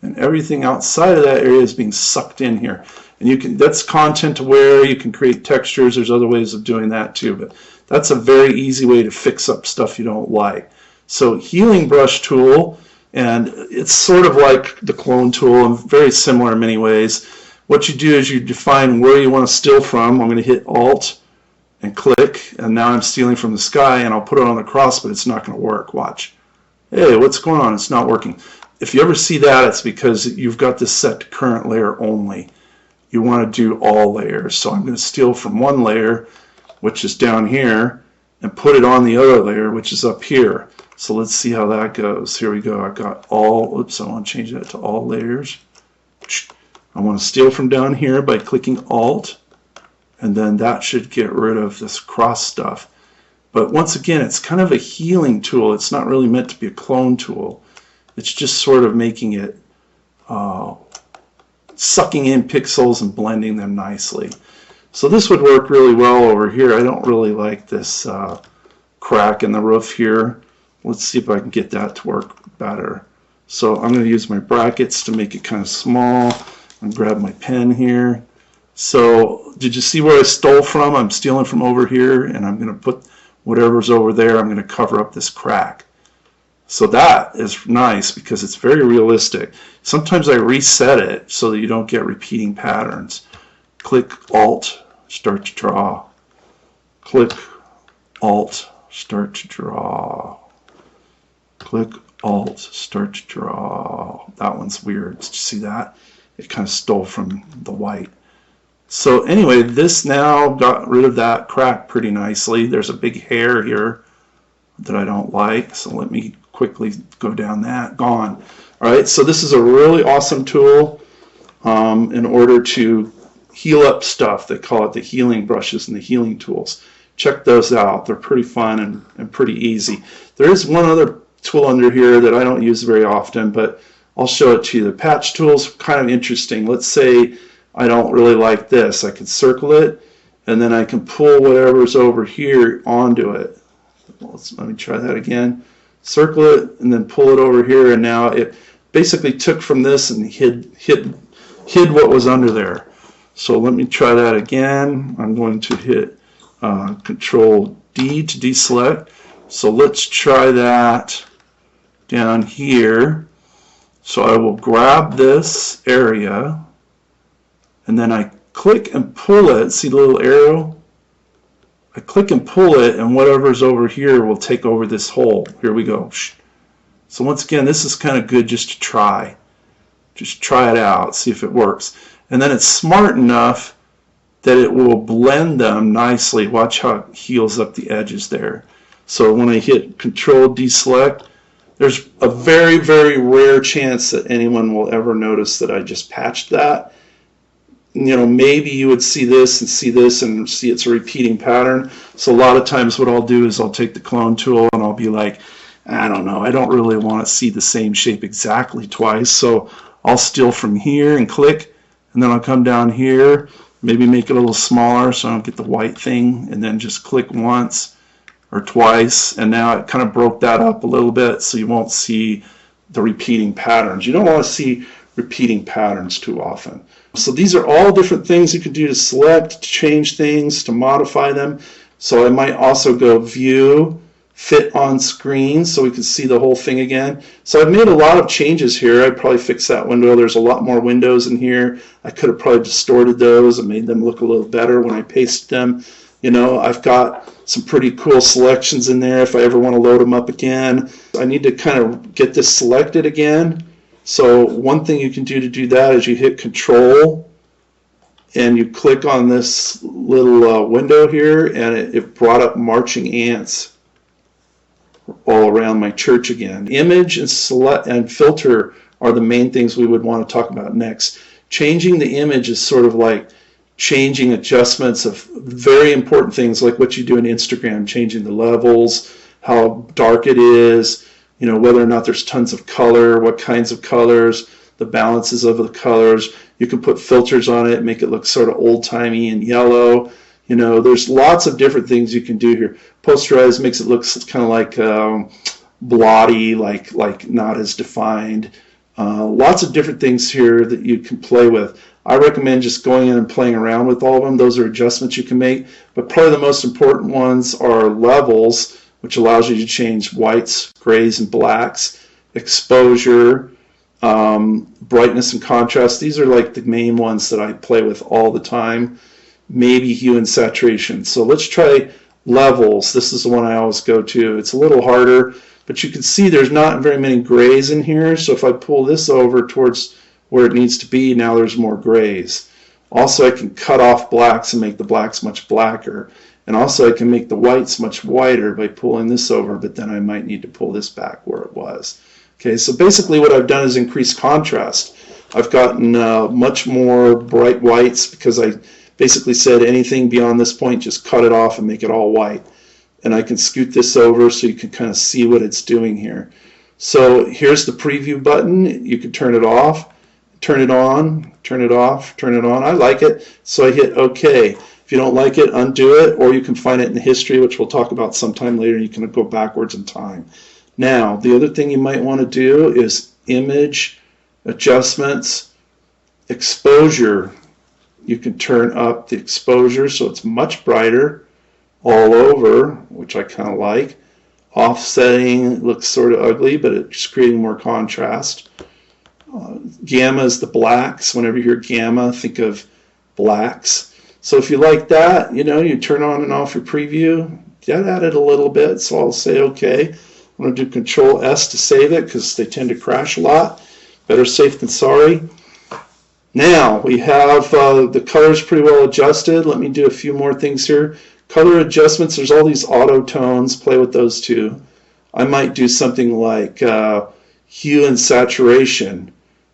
S1: And everything outside of that area is being sucked in here. And you can, that's content aware. You can create textures. There's other ways of doing that too, but that's a very easy way to fix up stuff you don't like. So healing brush tool, and it's sort of like the clone tool and very similar in many ways. What you do is you define where you want to steal from. I'm going to hit Alt and click, and now I'm stealing from the sky, and I'll put it on the cross, but it's not going to work. Watch. Hey, what's going on? It's not working. If you ever see that, it's because you've got this set to current layer only. You want to do all layers. So I'm going to steal from one layer, which is down here, and put it on the other layer, which is up here. So let's see how that goes. Here we go. I've got all, oops, I want to change that to all layers. I want to steal from down here by clicking Alt, and then that should get rid of this cross stuff. But once again, it's kind of a healing tool. It's not really meant to be a clone tool. It's just sort of making it sucking in pixels and blending them nicely. So this would work really well over here. I don't really like this crack in the roof here. Let's see if I can get that to work better. So I'm going to use my brackets to make it kind of small. I'm going to grab my pen here. So did you see where I stole from? I'm stealing from over here, and I'm going to put whatever's over there. I'm going to cover up this crack. So that is nice because it's very realistic. Sometimes I reset it so that you don't get repeating patterns. Click Alt, start to draw. Click Alt, start to draw. Click Alt, start to draw. That one's weird. Did you see that? It kind of stole from the white. So anyway, this now got rid of that crack pretty nicely. There's a big hair here that I don't like, so let me quickly go down that. Gone. All right, so this is a really awesome tool in order to heal up stuff. They call it the healing brushes and the healing tools. Check those out. They're pretty fun and pretty easy. There is one other tool under here that I don't use very often, but I'll show it to you. The patch tool is kind of interesting. Let's say I don't really like this. I can circle it, and then I can pull whatever's over here onto it. Let me try that again. Circle it, and then pull it over here, and now it basically took from this and hid what was under there. So let me try that again. I'm going to hit Control D to deselect. So let's try that down here. So I will grab this area, and then I click and pull it. See the little arrow? I click and pull it, and whatever's over here will take over this hole. Here we go. So once again, this is kind of good just to try. Just try it out, see if it works. And then it's smart enough that it will blend them nicely. Watch how it heals up the edges there. So when I hit Control Deselect, There's a very, very rare chance that anyone will ever notice that I just patched that. You know, maybe you would see this and see it's a repeating pattern. So a lot of times what I'll do is I'll take the clone tool and I'll be like, I don't know, I don't really want to see the same shape exactly twice. So I'll steal from here and click, and then I'll come down here, maybe make it a little smaller so I don't get the white thing, and then just click once or twice, and now it kind of broke that up a little bit so you won't see the repeating patterns. You don't want to see repeating patterns too often. So these are all different things you can do to select, to change things, to modify them. So I might also go View, Fit on Screen, so we can see the whole thing again. So I've made a lot of changes here. I'd probably fix that window. There's a lot more windows in here. I could have probably distorted those and made them look a little better when I pasted them. You know, I've got some pretty cool selections in there if I ever want to load them up again. I need to kind of get this selected again. So one thing you can do to do that is you hit Control and you click on this little window here, and it brought up marching ants all around my church again. Image and select and filter are the main things we would want to talk about next. Changing the image is sort of like changing adjustments of very important things like what you do in Instagram, changing the levels, how dark it is, you know, whether or not there's tons of color, what kinds of colors, the balances of the colors. You can put filters on it, make it look sort of old-timey and yellow. You know, there's lots of different things you can do here. Posterize makes it look kind of like blotty, like not as defined. Lots of different things here that you can play with. I recommend just going in and playing around with all of them. Those are adjustments you can make. But probably the most important ones are levels, which allows you to change whites, grays, and blacks, exposure, brightness and contrast. These are like the main ones that I play with all the time. Maybe hue and saturation. So let's try levels. This is the one I always go to. It's a little harder, but you can see there's not very many grays in here. So if I pull this over towards where it needs to be, now there's more grays. Also, I can cut off blacks and make the blacks much blacker. And also I can make the whites much whiter by pulling this over, but then I might need to pull this back where it was. Okay, so basically what I've done is increase contrast. I've gotten much more bright whites because I basically said anything beyond this point, just cut it off and make it all white. And I can scoot this over so you can kind of see what it's doing here. So here's the preview button. You can turn it off, turn it on, turn it off, turn it on. I like it, so I hit OK. If you don't like it, undo it, or you can find it in the history, which we'll talk about sometime later. You can go backwards in time. Now, the other thing you might want to do is image, adjustments, exposure. You can turn up the exposure so it's much brighter all over, which I kind of like. Offsetting looks sort of ugly, but it's creating more contrast. Gamma is the blacks. Whenever you hear gamma, think of blacks. So if you like that, you know, you turn on and off your preview. Get at it a little bit, so I'll say OK. I'm going to do Control S to save it because they tend to crash a lot. Better safe than sorry. Now we have the colors pretty well adjusted. Let me do a few more things here. Color adjustments, there's all these auto tones. Play with those too. I might do something like hue and saturation,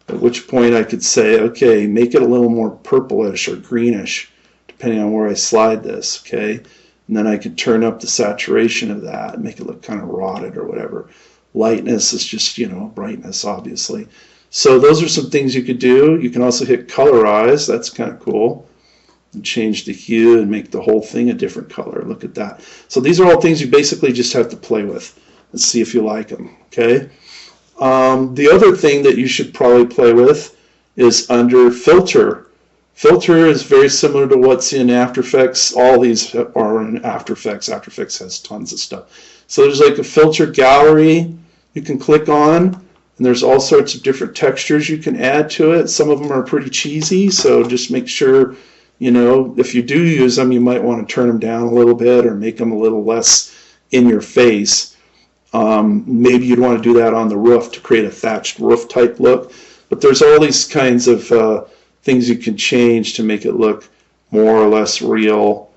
S1: at which point I could say, okay, make it a little more purplish or greenish, depending on where I slide this, okay? And then I could turn up the saturation of that and make it look kind of rotted or whatever. Lightness is just, you know, brightness, obviously. So those are some things you could do. You can also hit colorize. That's kind of cool. And change the hue and make the whole thing a different color. Look at that. So these are all things you basically just have to play with and see if you like them, okay? The other thing that you should probably play with is under filter. Filter is very similar to what's in After Effects. All these are in After Effects. After Effects has tons of stuff. So there's like a filter gallery you can click on, and there's all sorts of different textures you can add to it. Some of them are pretty cheesy, so just make sure, you know, if you do use them, you might want to turn them down a little bit or make them a little less in your face. Maybe you'd want to do that on the roof to create a thatched roof type look. But there's all these kinds of things you can change to make it look more or less real.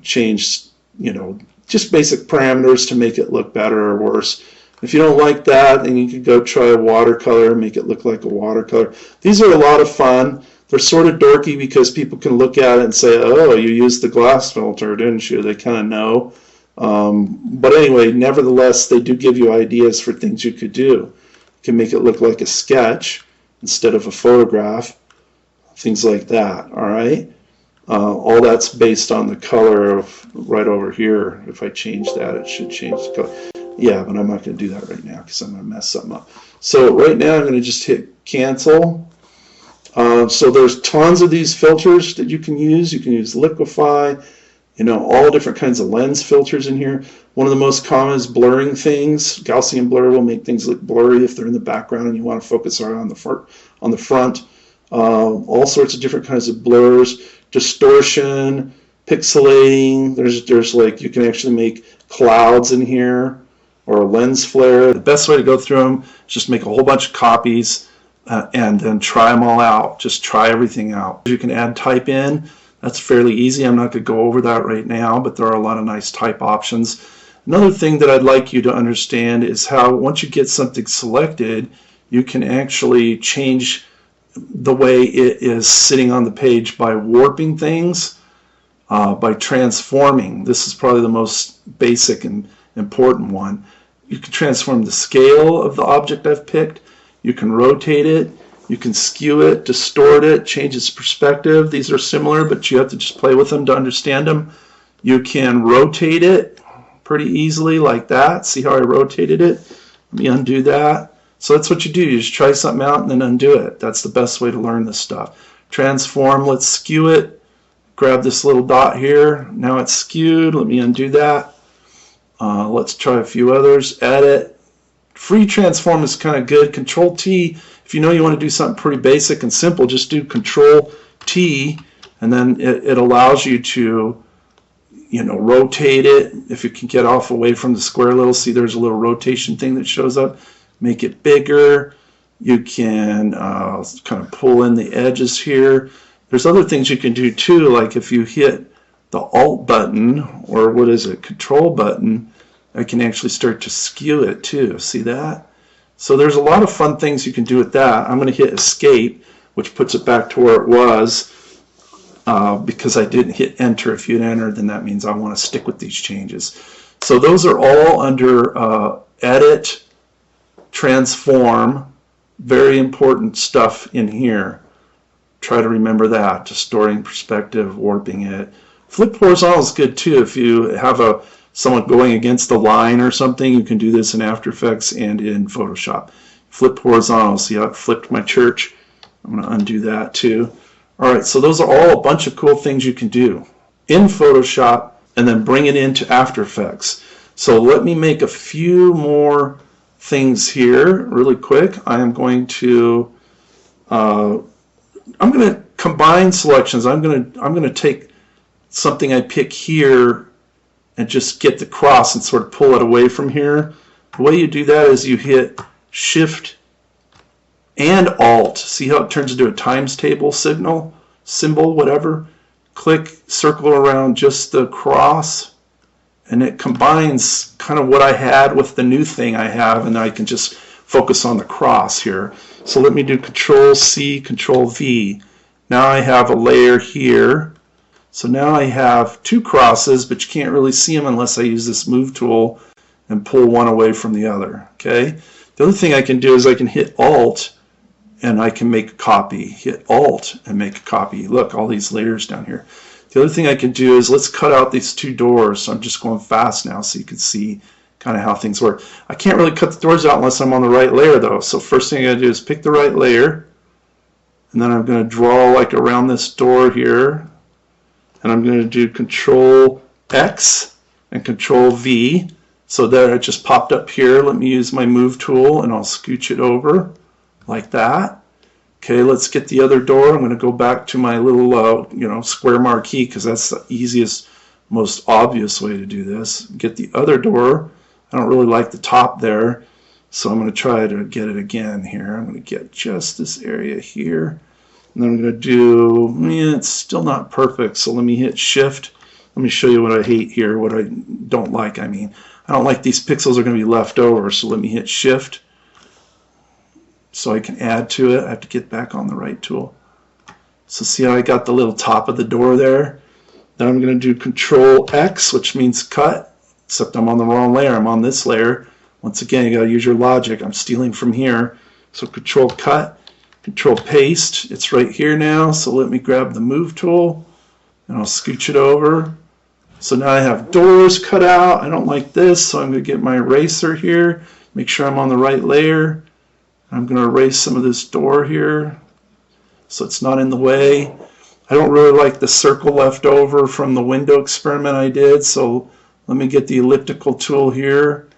S1: Change, you know, just basic parameters to make it look better or worse. If you don't like that, then you can go try a watercolor, make it look like a watercolor. These are a lot of fun. They're sort of dorky because people can look at it and say, oh, you used the glass filter, didn't you? They kind of know. But anyway, nevertheless, they do give you ideas for things you could do. You can make it look like a sketch instead of a photograph, things like that, all right? All that's based on the color of right over here. If I change that, it should change the color. Yeah, but I'm not going to do that right now because I'm going to mess something up. So right now I'm going to just hit cancel. So there's tons of these filters that you can use. You can use liquify, you know, all different kinds of lens filters in here. One of the most common is blurring things. Gaussian blur will make things look blurry if they're in the background and you want to focus on the front. All sorts of different kinds of blurs, distortion, pixelating. There's like, you can actually make clouds in here or a lens flare. The best way to go through them is just make a whole bunch of copies and then try them all out. Just try everything out. You can add type in. That's fairly easy. I'm not going to go over that right now, but there are a lot of nice type options. Another thing that I'd like you to understand is how once you get something selected, you can actually change the way it is sitting on the page by warping things, by transforming. This is probably the most basic and important one. You can transform the scale of the object I've picked. You can rotate it. You can skew it, distort it, change its perspective. These are similar, but you have to just play with them to understand them. You can rotate it pretty easily like that. See how I rotated it? Let me undo that. So that's what you do. You just try something out and then undo it. That's the best way to learn this stuff. Transform, let's skew it. Grab this little dot here. Now it's skewed. Let me undo that. Let's try a few others. Edit. Free transform is kind of good. Control T. If you know you want to do something pretty basic and simple, just do Control T, and then it allows you to, you know, rotate it. If you can get off away from the square a little, see there's a little rotation thing that shows up. Make it bigger. You can kind of pull in the edges here. There's other things you can do too, like if you hit the Alt button, or what is it, Control button, I can actually start to skew it too. See that? So there's a lot of fun things you can do with that. I'm going to hit Escape, which puts it back to where it was, because I didn't hit Enter. If you enter, then that means I want to stick with these changes. So those are all under Edit, Transform. Very important stuff in here. Try to remember that. Distorting perspective, warping it. Flip horizontal is good too. If you have someone going against the line or something, you can do this in After Effects and in Photoshop. Flip horizontal. See how it flipped my church? I'm going to undo that too. All right, so those are all a bunch of cool things you can do in Photoshop and then bring it into After Effects. So let me make a few more things here really quick. I am going to combine selections. I'm going to take something I pick here and just get the cross and sort of pull it away from here. The way you do that is you hit Shift and Alt. See how it turns into a times table symbol, whatever. Click, circle around just the cross, and it combines kind of what I had with the new thing I have, and I can just focus on the cross here. So let me do Control C, Control V. Now I have a layer here. So now I have two crosses, but you can't really see them unless I use this Move tool and pull one away from the other. Okay. The other thing I can do is I can hit Alt and I can make a copy. Hit Alt and make a copy. Look, all these layers down here. The other thing I can do is let's cut out these two doors. So I'm just going fast now so you can see kind of how things work. I can't really cut the doors out unless I'm on the right layer though. So first thing I gotta do is pick the right layer, and then I'm going to draw like around this door here. And I'm going to do Control X and Control V. So there it just popped up here. Let me use my Move tool and I'll scooch it over like that. Okay, let's get the other door. I'm going to go back to my little square marquee because that's the easiest, most obvious way to do this. Get the other door. I don't really like the top there, so I'm going to try to get it again here. I'm going to get just this area here. And then I'm going to do, it's still not perfect, so let me hit Shift. Let me show you what I hate here, what I don't like, I mean. I don't like these pixels are going to be left over, so let me hit Shift so I can add to it. I have to get back on the right tool. So see how I got the little top of the door there? Then I'm going to do Control X, which means cut, except I'm on the wrong layer. I'm on this layer. Once again, you got to use your logic. I'm stealing from here. So Control Cut, Control Paste. It's right here now, so let me grab the Move tool, and I'll scooch it over. So now I have doors cut out. I don't like this, so I'm going to get my eraser here, make sure I'm on the right layer. I'm going to erase some of this door here so it's not in the way. I don't really like the circle left over from the window experiment I did, so let me get the elliptical tool here.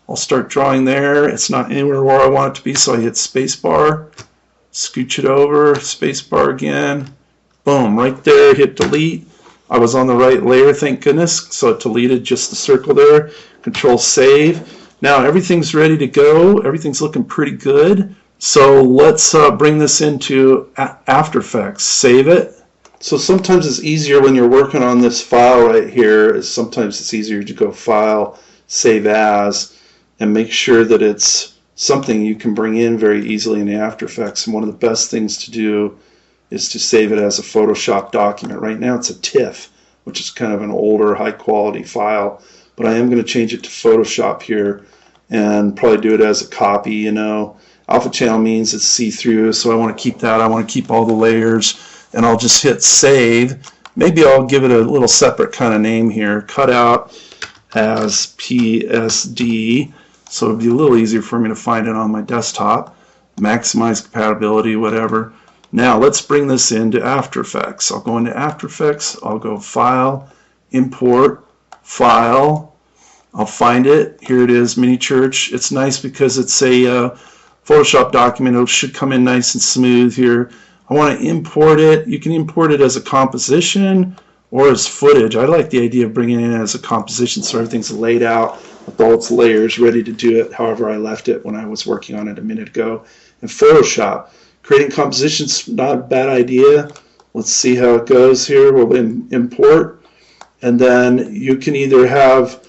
S1: I'll start drawing there. It's not anywhere where I want it to be, so I hit spacebar, scooch it over, spacebar again, boom, right there, hit delete. I was on the right layer, thank goodness, so it deleted just the circle there. Control Save. Now everything's ready to go. Everything's looking pretty good. So let's bring this into After Effects. Save it. So sometimes it's easier when you're working on this file right here. Sometimes it's easier to go File, Save As, and make sure that it's something you can bring in very easily in After Effects. And one of the best things to do is to save it as a Photoshop document. Right now it's a TIFF, which is kind of an older, high-quality file, but I am going to change it to Photoshop here and probably do it as a copy. You know, alpha channel means it's see-through, so I want to keep that. I want to keep all the layers, and I'll just hit Save. Maybe I'll give it a little separate kind of name here, cut out as PSD, so it'll be a little easier for me to find it on my desktop. Maximize compatibility, whatever. Now let's bring this into After Effects. I'll go into After Effects, I'll go File, Import, File, I'll find it. Here it is, Mini Church. It's nice because it's a Photoshop document. It should come in nice and smooth here. I want to import it. You can import it as a composition or as footage. I like the idea of bringing it in as a composition so everything's laid out with all its layers ready to do it however I left it when I was working on it a minute ago in Photoshop. Creating compositions, not a bad idea. Let's see how it goes here. We'll import, and then you can either have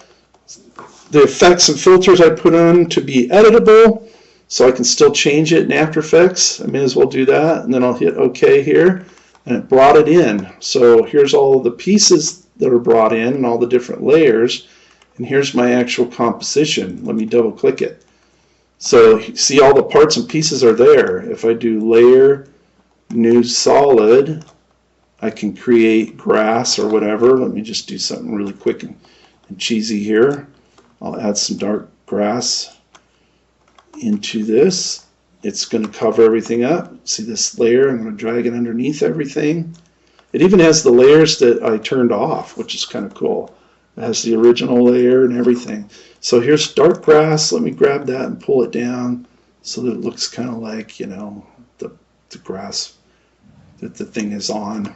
S1: the effects and filters I put on to be editable, so I can still change it in After Effects. I may as well do that, and then I'll hit OK here, and it brought it in. So here's all of the pieces that are brought in and all the different layers, and here's my actual composition. Let me double click it. So you see all the parts and pieces are there. If I do Layer, New Solid, I can create grass or whatever. Let me just do something really quick and cheesy here. I'll add some dark grass into this. It's going to cover everything up. See this layer? I'm going to drag it underneath everything. It even has the layers that I turned off, which is kind of cool. It has the original layer and everything. So here's dark grass. Let me grab that and pull it down so that it looks kind of like, you know, the grass that the thing is on.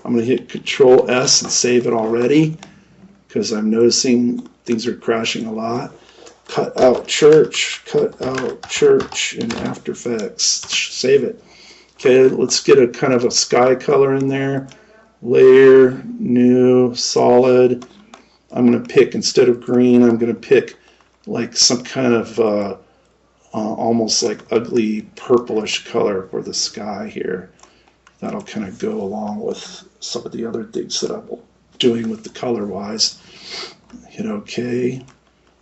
S1: I'm going to hit Control S and save it already because I'm noticing things are crashing a lot. Cut out church in After Effects. Save it. Okay, let's get a kind of a sky color in there. Layer, New, Solid. I'm going to pick, instead of green, I'm going to pick like some kind of almost like ugly purplish color for the sky here. That'll kind of go along with some of the other things that I'm doing with the color wise. Hit OK.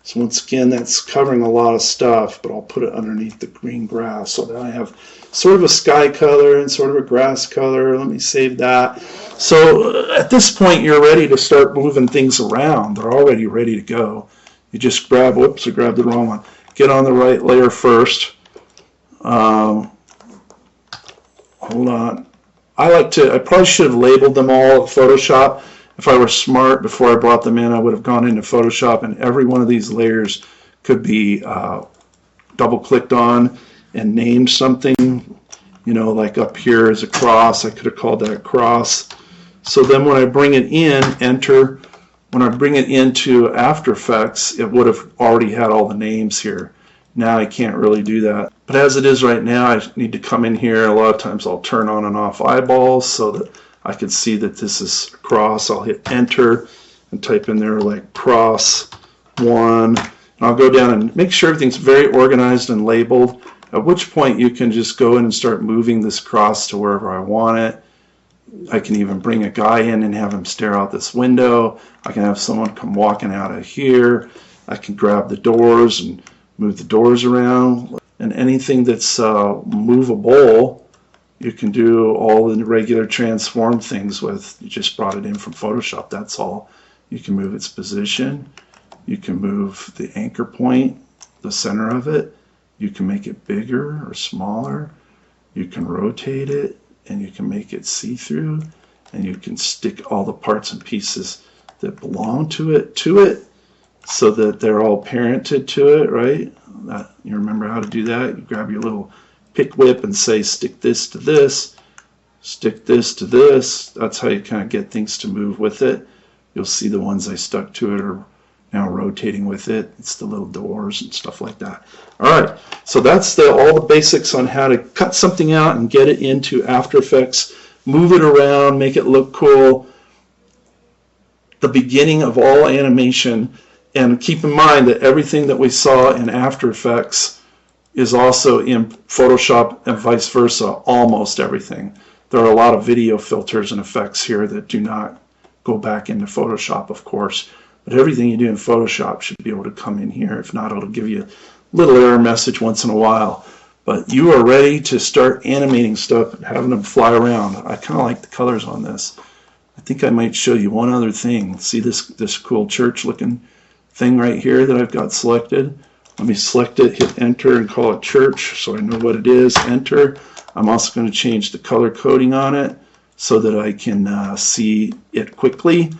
S1: So once again, that's covering a lot of stuff, but I'll put it underneath the green grass. So now I have sort of a sky color and sort of a grass color. Let me save that. So at this point, you're ready to start moving things around. They're already ready to go. You just grab, whoops, I grabbed the wrong one. Get on the right layer first. Hold on. I probably should have labeled them all in Photoshop. If I were smart, before I brought them in, I would have gone into Photoshop, and every one of these layers could be double-clicked on and named something. You know, like up here is a cross. I could have called that cross. So then when I bring it in, enter. When I bring it into After Effects, it would have already had all the names here. Now I can't really do that. But as it is right now, I need to come in here. A lot of times I'll turn on and off eyeballs so that I can see that this is cross. I'll hit enter and type in there like cross 1. And I'll go down and make sure everything's very organized and labeled, at which point you can just go in and start moving this cross to wherever I want it. I can even bring a guy in and have him stare out this window. I can have someone come walking out of here. I can grab the doors and move the doors around. And anything that's movable, you can do all the regular transform things with. You just brought it in from Photoshop, that's all. You can move its position. You can move the anchor point, the center of it. You can make it bigger or smaller. You can rotate it, and you can make it see-through, and you can stick all the parts and pieces that belong to it so that they're all parented to it, right? You remember how to do that? You grab your little pick whip and say, stick this to this, stick this to this. That's how you kind of get things to move with it. You'll see the ones I stuck to it are now rotating with it. It's the little doors and stuff like that. All right, so that's all the basics on how to cut something out and get it into After Effects, move it around, make it look cool. The beginning of all animation, and keep in mind that everything that we saw in After Effects is also in Photoshop and vice versa, almost everything. There are a lot of video filters and effects here that do not go back into Photoshop, of course. But everything you do in Photoshop should be able to come in here. If not, it'll give you a little error message once in a while. But you are ready to start animating stuff and having them fly around. I kind of like the colors on this. I think I might show you one other thing. See this cool church looking thing right here that I've got selected? Let me select it, hit enter, and call it church so I know what it is. Enter. I'm also going to change the color coding on it so that I can see it quickly.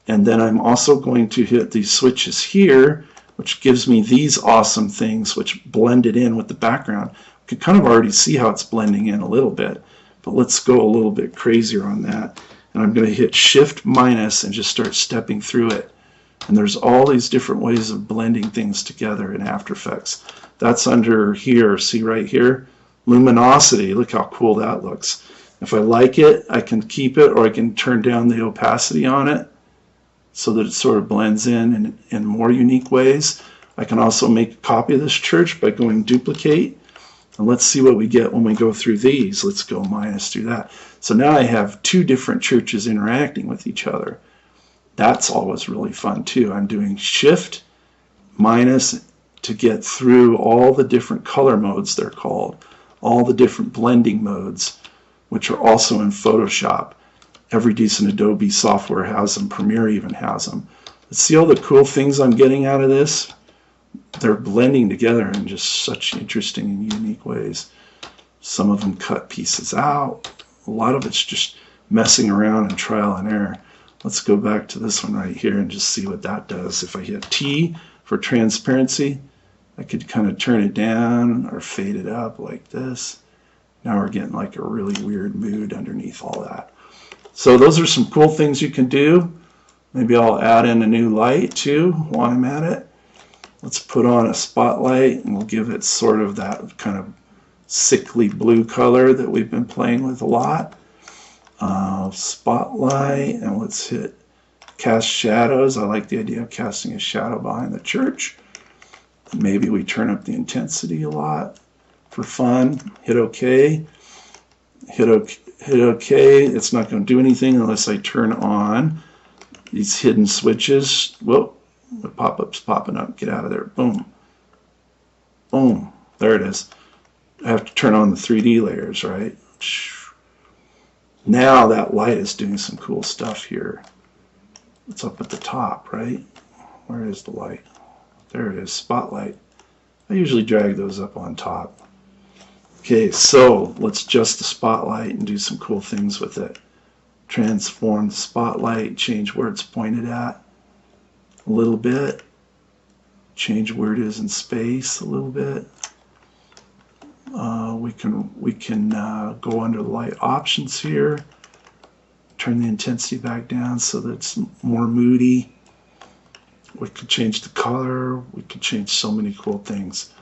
S1: And then I'm also going to hit these switches here, which gives me these awesome things which blend it in with the background. You can kind of already see how it's blending in a little bit, but let's go a little bit crazier on that. And I'm going to hit Shift minus and just start stepping through it. And there's all these different ways of blending things together in After Effects. That's under here, see right here? Luminosity, look how cool that looks. If I like it, I can keep it, or I can turn down the opacity on it, so that it sort of blends in more unique ways. I can also make a copy of this church by going duplicate. And let's see what we get when we go through these. Let's go minus through that. So now I have two different churches interacting with each other. That's always really fun too. I'm doing Shift minus to get through all the different color modes, they're called, all the different blending modes, which are also in Photoshop. Every decent Adobe software has them. Premiere even has them. Let's see all the cool things I'm getting out of this. They're blending together in just such interesting and unique ways. Some of them cut pieces out. A lot of it's just messing around and trial and error. Let's go back to this one right here and just see what that does. If I hit T for transparency, I could kind of turn it down or fade it up like this. Now we're getting like a really weird mood underneath all that. So those are some cool things you can do. Maybe I'll add in a new light too while I'm at it. Let's put on a spotlight and we'll give it sort of that kind of sickly blue color that we've been playing with a lot. Spotlight, and let's hit cast shadows. I like the idea of casting a shadow behind the church. Maybe we turn up the intensity a lot for fun. Hit OK. Hit OK. It's not going to do anything unless I turn on these hidden switches. Whoa, the pop-up's popping up. Get out of there. Boom. Boom. There it is. I have to turn on the 3D layers, right? Now that light is doing some cool stuff here. It's up at the top, right? Where is the light? There it is, spotlight. I usually drag those up on top. Okay, so let's adjust the spotlight and do some cool things with it. Transform the spotlight, change where it's pointed at a little bit. Change where it is in space a little bit. We can go under the light options here, turn the intensity back down so that it's more moody. We could change the color. We could change so many cool things.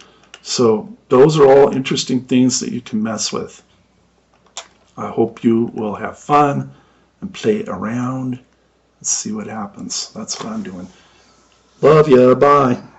S1: So those are all interesting things that you can mess with. I hope you will have fun and play around and see what happens. That's what I'm doing. Love ya. Bye.